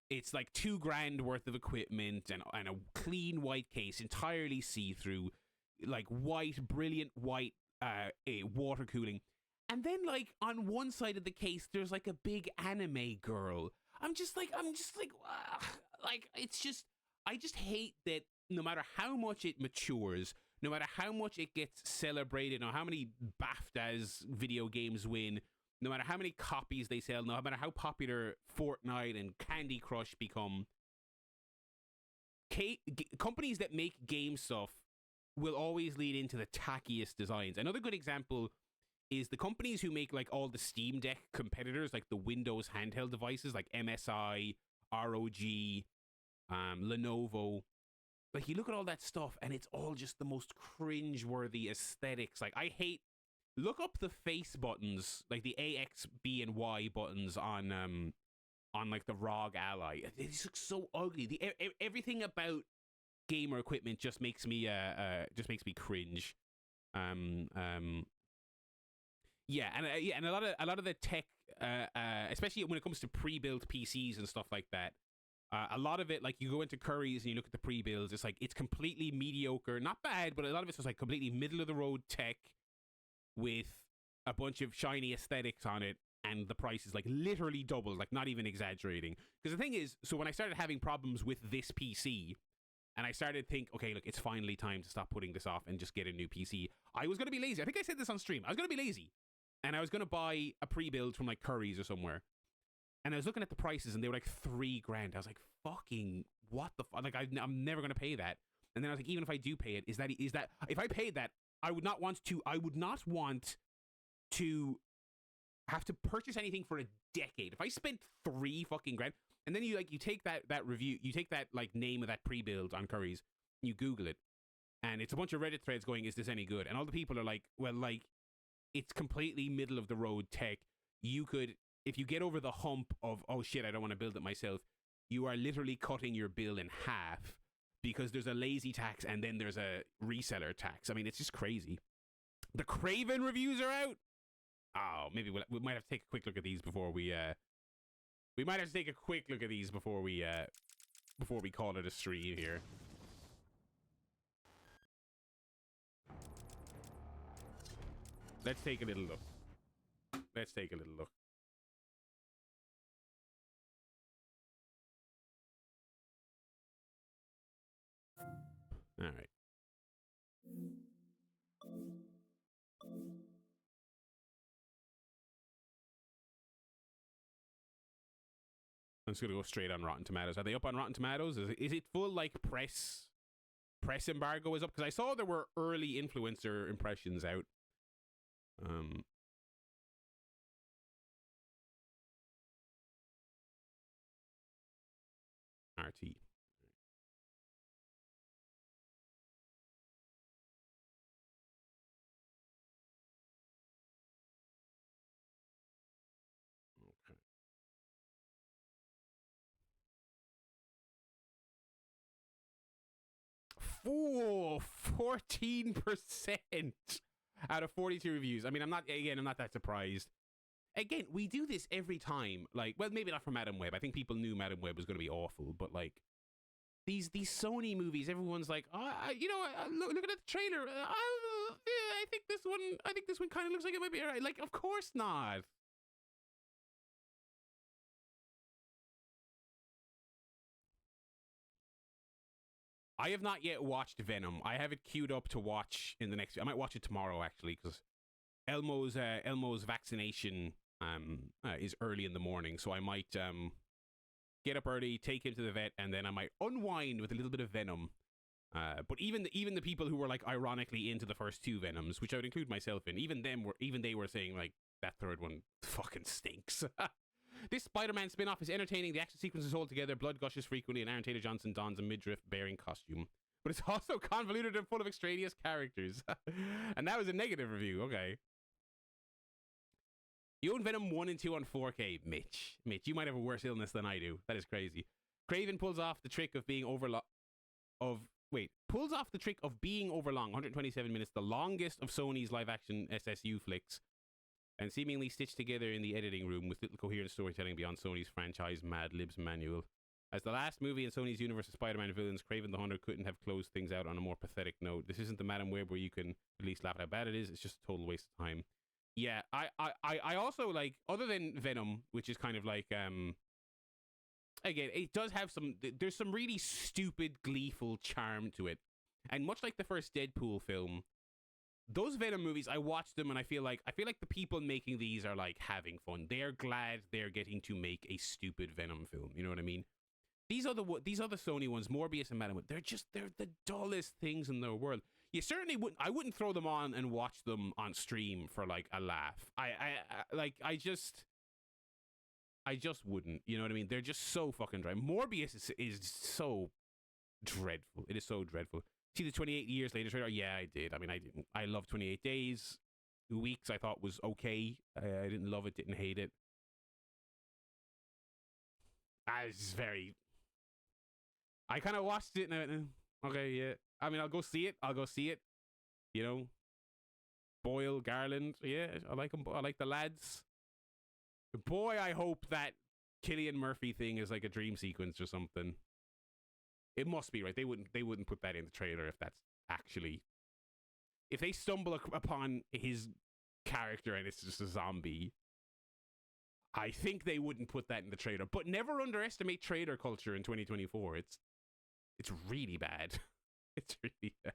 it's like $2,000 worth of equipment and a clean white case, entirely see-through, like brilliant white water cooling. And then on one side of the case, there's like a big anime girl. I'm just like, it's just, I just hate that no matter how much it matures, no matter how much it gets celebrated, or how many BAFTAs video games win, no matter how many copies they sell, no matter how popular Fortnite and Candy Crush become, companies that make game stuff will always lead into the tackiest designs. Another good example is the companies who make all the Steam Deck competitors, like the Windows handheld devices, like MSI, ROG, Lenovo. Like, you look at all that stuff and it's all just the most cringe-worthy aesthetics. Like, I hate... Look up the face buttons, like the A, X, B, and Y buttons on the ROG Ally. They just look so ugly. Everything about gamer equipment just makes me cringe. Yeah, and a lot of the tech, especially when it comes to pre-built PCs and stuff like that. A lot of it, like, you go into Curry's and you look at the pre-builds, it's completely mediocre, not bad, but a lot of it's just completely middle of the road tech with a bunch of shiny aesthetics on it, and the price is literally double, not even exaggerating. Because the thing is, so when I started having problems with this PC, and I started to think, okay, look, it's finally time to stop putting this off and just get a new PC, I was going to be lazy. I think I said this on stream. I was going to be lazy. And I was going to buy a pre-build from Curry's or somewhere. And I was looking at the prices and they were $3,000. I was like, fucking, what the fuck? I'm never going to pay that. And then I was like, even if I do pay it, is that, if I paid that, I would not want to have to purchase anything for a decade. If I spent $3,000, and then you take that review, you take that name of that pre-build on Curry's, and you Google it, and it's a bunch of Reddit threads going, is this any good? And all the people are like, well, it's completely middle of the road tech. You could, if you get over the hump of, oh shit, I don't want to build it myself, you are literally cutting your bill in half because there's a lazy tax and then there's a reseller tax. I mean, it's just crazy. The Craven reviews are out. Oh, maybe we might have to take a quick look at these before we call it a stream here. Let's take a little look. All right. I'm just gonna go straight on Rotten Tomatoes. Are they up on Rotten Tomatoes? Is it full press embargo is up? Because I saw there were early influencer impressions out. RT. Okay. Oh, 14% out of 42 reviews. I mean, I'm not that surprised. again, we do this every time. Like, well, maybe not for Madam Web. I think people knew Madam Web was going to be awful, but like these Sony movies, everyone's like, look at the trailer. I think this one kind of looks like it might be alright. Like, of course not. I have not yet watched Venom. I have it queued up to watch in the next. I might watch it tomorrow actually, because Elmo's vaccination is early in the morning, so I might get up early, take him to the vet, and then I might unwind with a little bit of Venom. But even the people who were like ironically into the first two Venoms, which I would include myself in, even they were saying like that third one fucking stinks. This Spider-Man spin-off is entertaining. The action sequences hold together, blood gushes frequently, and Aaron Taylor Johnson dons a midriff-bearing costume. But it's also convoluted and full of extraneous characters. And that was a negative review. Okay. You own Venom 1 and 2 on 4K. Mitch, you might have a worse illness than I do. That is crazy. Craven pulls off the trick of being overlong. 127 minutes, the longest of Sony's live-action SSU flicks, and seemingly stitched together in the editing room with little coherent storytelling beyond Sony's franchise Mad Libs manual. As the last movie in Sony's universe of Spider-Man villains, Craven the Hunter couldn't have closed things out on a more pathetic note. This isn't the Madam Web where you can at least laugh at how bad it is. It's just a total waste of time. Yeah, I also like, other than Venom, which is kind of like, again, it does have there's some really stupid, gleeful charm to it. And much like the first Deadpool film, those Venom movies, I watched them and I feel like the people making these are like having fun. They're glad they're getting to make a stupid Venom film. You know what I mean? These other Sony ones, Morbius and Madam Web, they're the dullest things in the world. You certainly wouldn't. I wouldn't throw them on and watch them on stream for like a laugh. I just wouldn't. You know what I mean? They're just so fucking dry. Morbius is so dreadful. It is so dreadful. See the 28 years later trailer? Yeah, I did. I mean, I didn't. I love 28 Days. Weeks I thought was okay. I didn't love it, didn't hate it. I kind of watched it and I went, okay, yeah. I mean, I'll go see it. You know, Boyle, Garland. Yeah, I like them. I like the lads. Boy, I hope that Cillian Murphy thing is like a dream sequence or something. It must be, right? They wouldn't put that in the trailer if that's actually, if they stumble upon his character and it's just a zombie. I think they wouldn't put that in the trailer. But never underestimate trailer culture in 2024. It's really bad. It's really bad.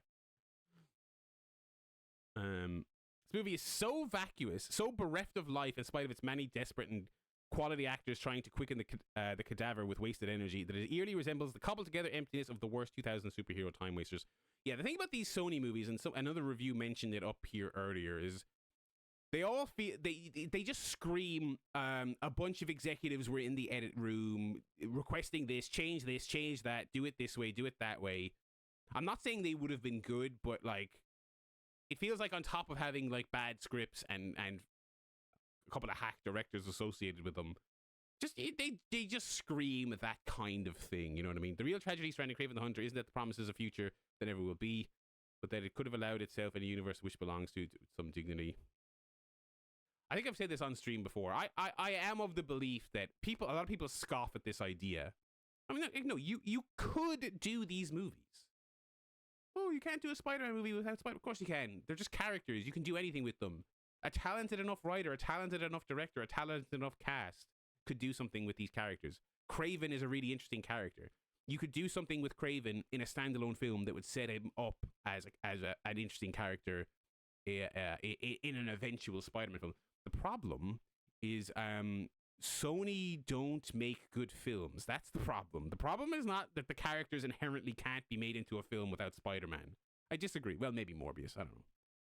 This movie is so vacuous, so bereft of life in spite of its many desperate and quality actors trying to quicken the cadaver with wasted energy, that it eerily resembles the cobbled together emptiness of the worst 2000 superhero time wasters. Yeah, the thing about these Sony movies, and another review mentioned it up here earlier, is they all feel they just scream. A bunch of executives were in the edit room requesting this, change that, do it this way, do it that way. I'm not saying they would have been good, but like, it feels like on top of having like bad scripts and a couple of hack directors associated with them, just they just scream that kind of thing. You know what I mean? The real tragedy surrounding Craven the Hunter isn't that the promises of future that never will be, but that it could have allowed itself in a universe which belongs to some dignity. I think I've said this on stream before. I am of the belief that a lot of people scoff at this idea. I mean, no, you could do these movies. Oh, you can't do a Spider-Man movie without Spider-Man. Of course you can. They're just characters. You can do anything with them. A talented enough writer, a talented enough director, a talented enough cast could do something with these characters. Craven is a really interesting character. You could do something with Craven in a standalone film that would set him up as an interesting character in an eventual Spider-Man film. The problem is Sony don't make good films. That's the problem. The problem is not that the characters inherently can't be made into a film without Spider-Man. I disagree. Well, maybe Morbius. I don't know.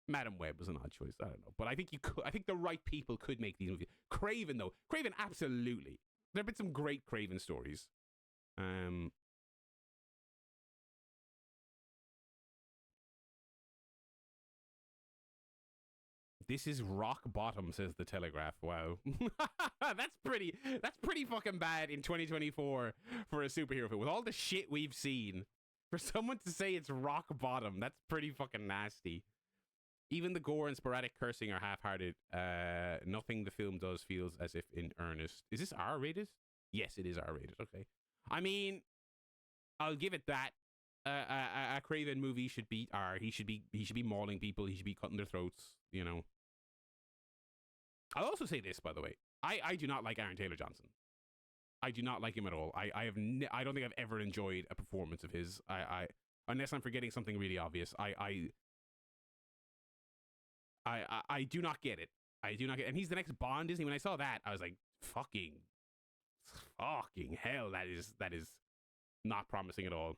Madam Web was an odd choice. I don't know. But I think you could. I think the right people could make these movies. Craven, though. Craven, absolutely. There have been some great Craven stories. This is rock bottom, says the Telegraph. Wow. That's pretty fucking bad in 2024 for a superhero film. With all the shit we've seen, for someone to say it's rock bottom, that's pretty fucking nasty. Even the gore and sporadic cursing are half-hearted. Nothing the film does feels as if in earnest. Is this R-rated? Yes, it is R-rated. Okay. I mean, I'll give it that. A Craven movie should be R. He should be mauling people. He should be cutting their throats. You know. I'll also say this, by the way. I do not like Aaron Taylor Johnson. I do not like him at all. I don't think I've ever enjoyed a performance of his. Unless I'm forgetting something really obvious. I do not get it. I do not get it. And he's the next Bond, isn't he? When I saw that, I was like, fucking hell, that is not promising at all.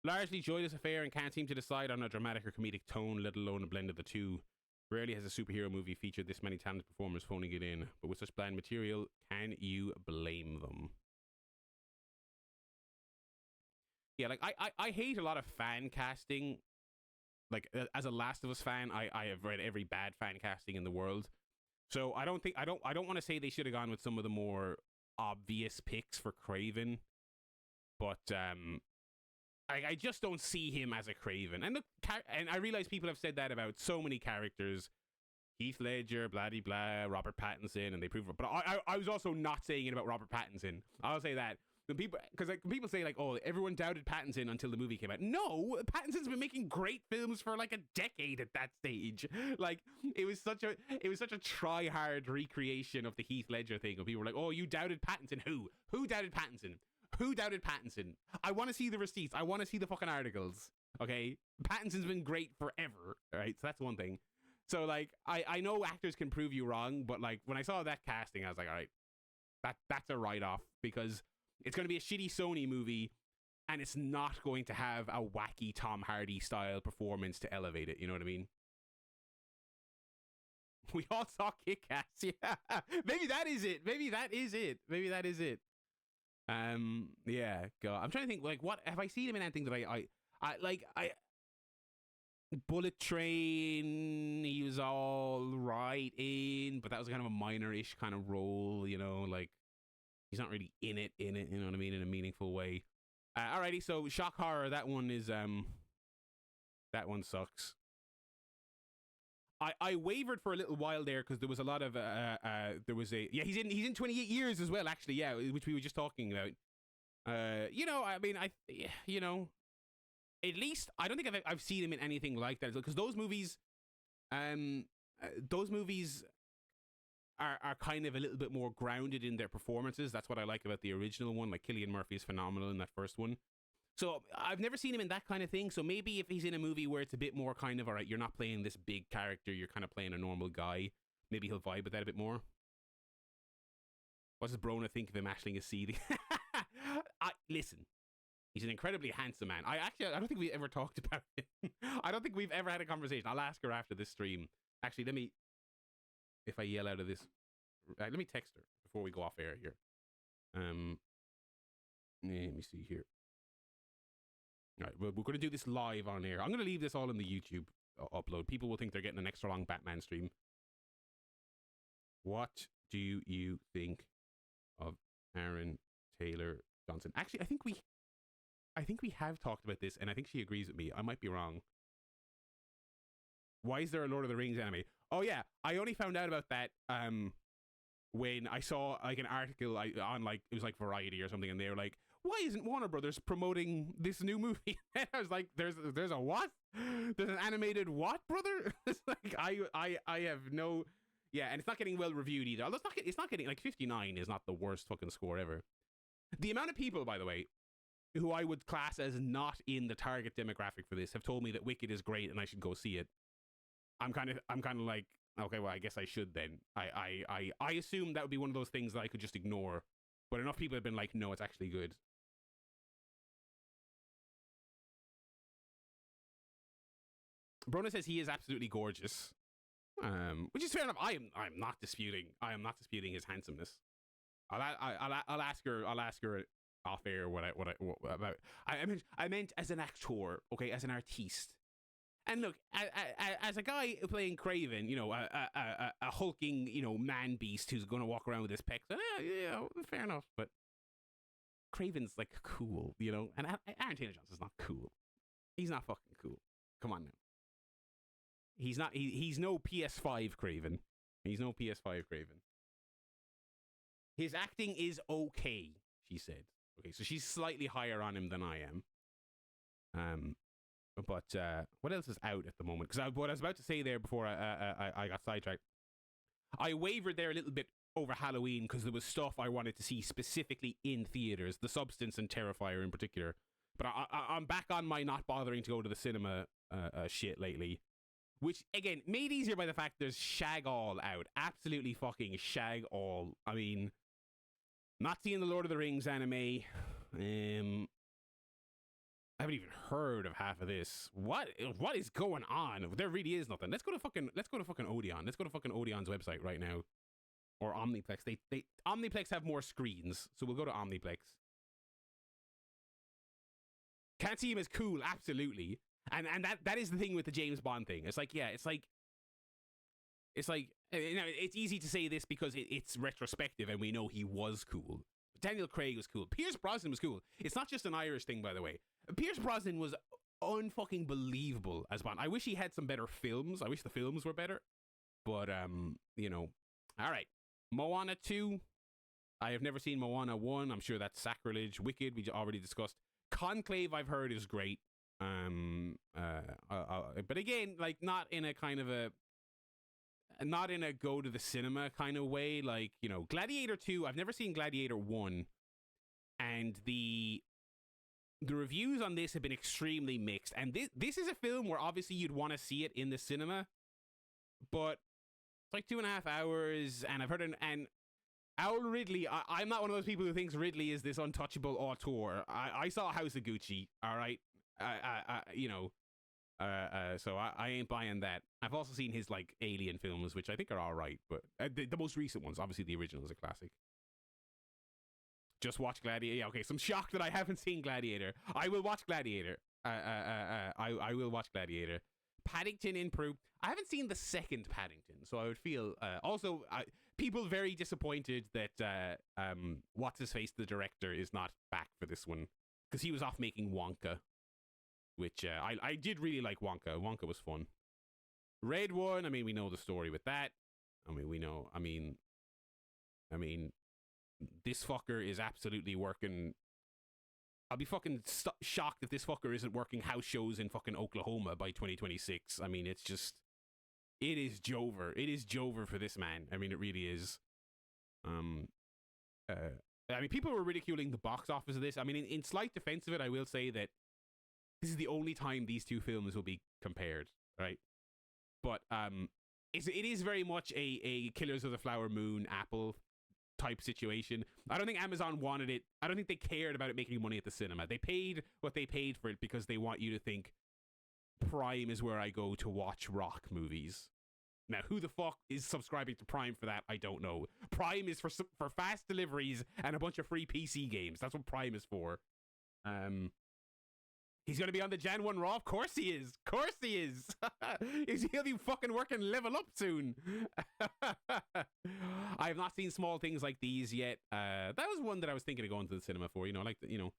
Largely joyless affair and can't seem to decide on a dramatic or comedic tone, let alone a blend of the two. Rarely has a superhero movie featured this many talented performers phoning it in, but with such bland material, can you blame them? Yeah, like I hate a lot of fan casting. Like as a Last of Us fan, I have read every bad fan casting in the world. So I don't want to say they should have gone with some of the more obvious picks for Craven, but I just don't see him as a Craven. And look, and I realize people have said that about so many characters, Heath Ledger, blah de blah, Robert Pattinson, and they prove it. But I was also not saying it about Robert Pattinson. I'll say that. When people, because like people say like, oh, everyone doubted Pattinson until the movie came out. No, Pattinson's been making great films for like a decade at that stage. Like it was such a try hard recreation of the Heath Ledger thing. When people were like, oh, you doubted Pattinson? Who doubted Pattinson? Who doubted Pattinson? I want to see the receipts. I want to see the fucking articles. Okay, Pattinson's been great forever. All right, so that's one thing. So like, I know actors can prove you wrong, but like when I saw that casting, I was like, all right, that's a write off because it's going to be a shitty Sony movie, and it's not going to have a wacky Tom Hardy style performance to elevate it. You know what I mean? We all saw Kick-Ass. Yeah, maybe that is it. Maybe that is it. Maybe that is it. Yeah, God. I'm trying to think, like, what have I seen him in anything that I Bullet Train, he was all right in, but that was kind of a minor-ish kind of role, you know, like, he's not really in it, you know what I mean, in a meaningful way. Alrighty, so Shock Horror, that one is, that one sucks. I wavered for a little while there because there was a lot of he's in 28 years as well, actually, yeah, which we were just talking about. You know, I mean, you know, at least I don't think I've seen him in anything like that, because those movies are kind of a little bit more grounded in their performances. That's what I like about the original one. Like Cillian Murphy is phenomenal in that first one. So I've never seen him in that kind of thing. So maybe if he's in a movie where it's a bit more kind of, all right, you're not playing this big character, you're kind of playing a normal guy, maybe he'll vibe with that a bit more. What does Brona think of him ashling his seedy? Listen, he's an incredibly handsome man. I don't think we ever talked about him. I don't think we've ever had a conversation. I'll ask her after this stream. Actually, if I yell out of this, let me text her before we go off air here. Let me see here. All right, we're going to do this live on air. I'm going to leave this all in the YouTube upload. People will think they're getting an extra long Batman stream. What do you think of Aaron Taylor Johnson? Actually, I think we have talked about this, and I think she agrees with me. I might be wrong. Why is there a Lord of the Rings anime? Oh yeah, I only found out about that when I saw like an article on like, it was like Variety or something, and they were like, why isn't Warner Brothers promoting this new movie? And I was like, there's a what? There's an animated what, brother? It's like I have no, yeah, and it's not getting well reviewed either. Although it's not getting like 59 is not the worst fucking score ever. The amount of people, by the way, who I would class as not in the target demographic for this have told me that Wicked is great and I should go see it. I'm kind of like, okay, well, I guess I should then. I assume that would be one of those things that I could just ignore, but enough people have been like, no, it's actually good. Brona says he is absolutely gorgeous, which is fair enough. I am not disputing his handsomeness. I'll ask her off air what about. I meant as an actor, okay, as an artiste. And look, as a guy playing Craven, you know, a hulking, you know, man beast who's going to walk around with his pecs, yeah, fair enough. But Craven's like cool, you know, and Aaron Taylor Johnson's not cool. He's not fucking cool. Come on now. He's not. He's no PS5 Craven. He's no PS5 Craven. His acting is okay, she said. Okay, so she's slightly higher on him than I am. But what else is out at the moment? Because what I was about to say there before I got sidetracked, I wavered there a little bit over Halloween because there was stuff I wanted to see specifically in theaters, The Substance and Terrifier in particular. But I'm back on my not bothering to go to the cinema shit lately, which again made easier by the fact there's Shag All out, absolutely fucking Shag All. I mean, not seeing the Lord of the Rings anime. I haven't even heard of half of this. What is going on? There really is nothing. Let's go to fucking Odeon. Let's go to fucking Odeon's website right now. Or Omniplex. They Omniplex have more screens, so we'll go to Omniplex. Can't see him as cool, absolutely. And that is the thing with the James Bond thing. It's like, yeah, it's like you know, it's easy to say this because it's retrospective and we know he was cool. Daniel Craig was cool. Pierce Brosnan was cool. It's not just an Irish thing, by the way. Pierce Brosnan was unfucking believable as Bond. I wish he had some better films. I wish the films were better. But, you know. All right. Moana 2. I have never seen Moana 1. I'm sure that's sacrilege. Wicked, we already discussed. Conclave, I've heard, is great. But again, like, not in a kind of a... Not in a go to the cinema kind of way. Like, you know, Gladiator 2, I've never seen Gladiator 1. And the reviews on this have been extremely mixed. And this is a film where obviously you'd want to see it in the cinema. But it's like 2.5 hours. And I've heard and Owl Ridley, I'm not one of those people who thinks Ridley is this untouchable auteur. I saw House of Gucci, all right? You know... so I ain't buying that. I've also seen his like Alien films, which I think are all right, but the most recent ones, obviously the original is a classic. Just watch Gladiator. Yeah, okay, so I'm shocked that I haven't seen Gladiator. I will watch Gladiator. I will watch Gladiator. Paddington improved. I haven't seen the second Paddington, so I would feel also people very disappointed that what's his face, the director, is not back for this one because he was off making Wonka. Which I did really like Wonka. Wonka was fun. Red One, I mean, we know the story with that. I mean, we know, I mean, this fucker is absolutely working. I'll be fucking shocked if this fucker isn't working house shows in fucking Oklahoma by 2026. I mean, it's just, it is Jover. It is Jover for this man. I mean, it really is. I mean, people were ridiculing the box office of this. I mean, in slight defense of it, I will say that this is the only time these two films will be compared, right? But it is very much a Killers of the Flower Moon Apple type situation. I don't think Amazon wanted it. I don't think they cared about it making money at the cinema. They paid what they paid for it because they want you to think Prime is where I go to watch rock movies. Now, who the fuck is subscribing to Prime for that? I don't know. Prime is for fast deliveries and a bunch of free PC games. That's what Prime is for. He's going to be on the Jan 1 Raw? Of course he is. Of course he is. He'll be fucking working Level Up soon. I have not seen Small Things Like These yet. That was one that I was thinking of going to the cinema for, you know, like, you know,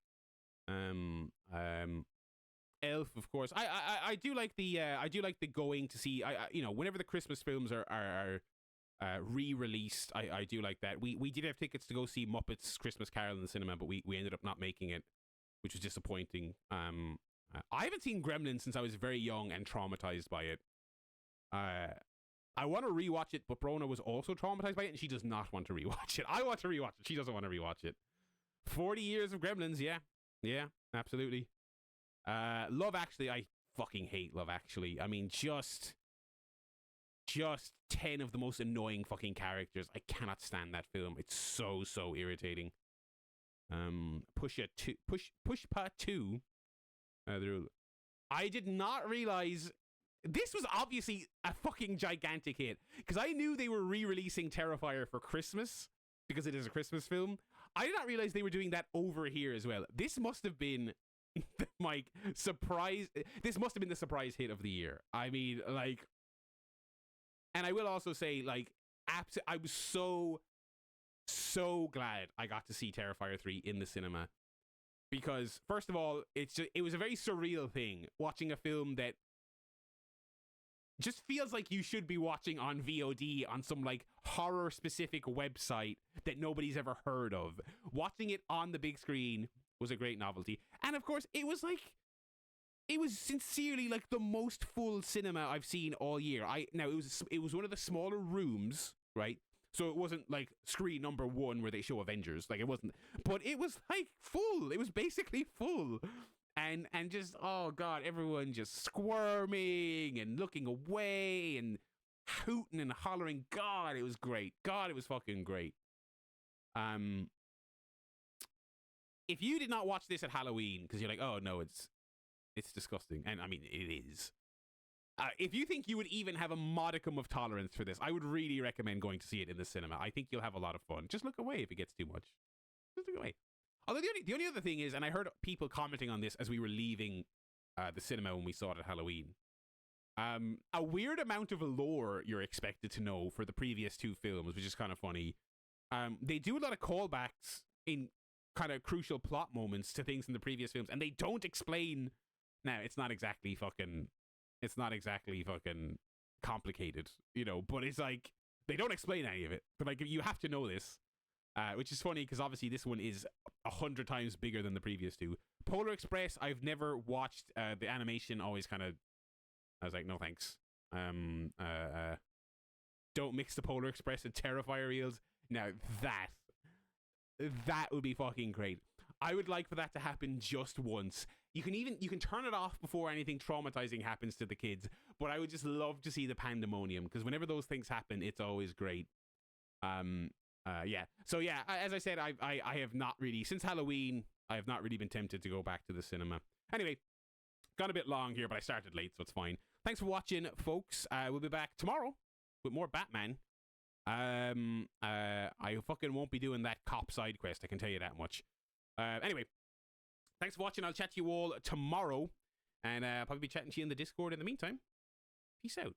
Elf, of course. I do like the going to see, you know, whenever the Christmas films are re-released, I do like that. We did have tickets to go see Muppets Christmas Carol in the cinema, but we ended up not making it, which was disappointing. I haven't seen Gremlins since I was very young and traumatized by it. I want to rewatch it, but Brona was also traumatized by it, and she does not want to rewatch it. I want to rewatch it. She doesn't want to rewatch it. 40 years of Gremlins, yeah. Yeah, absolutely. Love Actually, I fucking hate Love Actually. I mean, just 10 of the most annoying fucking characters. I cannot stand that film. It's so irritating. Pushpa 2. I did not realize this was obviously a fucking gigantic hit because I knew they were re-releasing Terrifier for Christmas because it is a Christmas film. I did not realize they were doing that over here as well. This must have been my surprise. This must have been the surprise hit of the year. I mean, like, and I will also say, like, I was so glad I got to see Terrifier 3 in the cinema because, first of all, it was a very surreal thing watching a film that just feels like you should be watching on VOD on some like horror specific website that nobody's ever heard of. Watching it on the big screen was a great novelty. And of course, it was sincerely like the most full cinema I've seen all year. It was one of the smaller rooms, right? So it wasn't like screen number 1 where they show Avengers. Like, it wasn't, but it was like full. It was basically full. And just, oh God, everyone just squirming and looking away and hooting and hollering. God, it was great. God, it was fucking great. If you did not watch this at Halloween because you're like, oh no, it's disgusting, and I mean it is. If you think you would even have a modicum of tolerance for this, I would really recommend going to see it in the cinema. I think you'll have a lot of fun. Just look away if it gets too much. Just look away. Although the only other thing is, and I heard people commenting on this as we were leaving the cinema when we saw it at Halloween, a weird amount of lore you're expected to know for the previous 2 films, which is kind of funny. They do a lot of callbacks in kind of crucial plot moments to things in the previous films, and they don't explain. Now, it's not exactly fucking complicated, you know, but it's like, they don't explain any of it. But like, you have to know this. Which is funny because obviously this one is 100 times bigger than the previous 2. Polar Express, I've never watched. The animation always kind of, I was like, no thanks. Don't mix the Polar Express and Terrifier eels. Now that would be fucking great. I would like for that to happen just once. You can turn it off before anything traumatizing happens to the kids, but I would just love to see the pandemonium, because whenever those things happen, it's always great. Yeah. So yeah, as I said, I have not really, since Halloween, I have not really been tempted to go back to the cinema. Anyway, got a bit long here, but I started late, so it's fine. Thanks for watching, folks. We'll be back tomorrow with more Batman. I fucking won't be doing that cop side quest, I can tell you that much. Anyway, thanks for watching. I'll chat to you all tomorrow, and I'll probably be chatting to you in the Discord in the meantime. Peace out.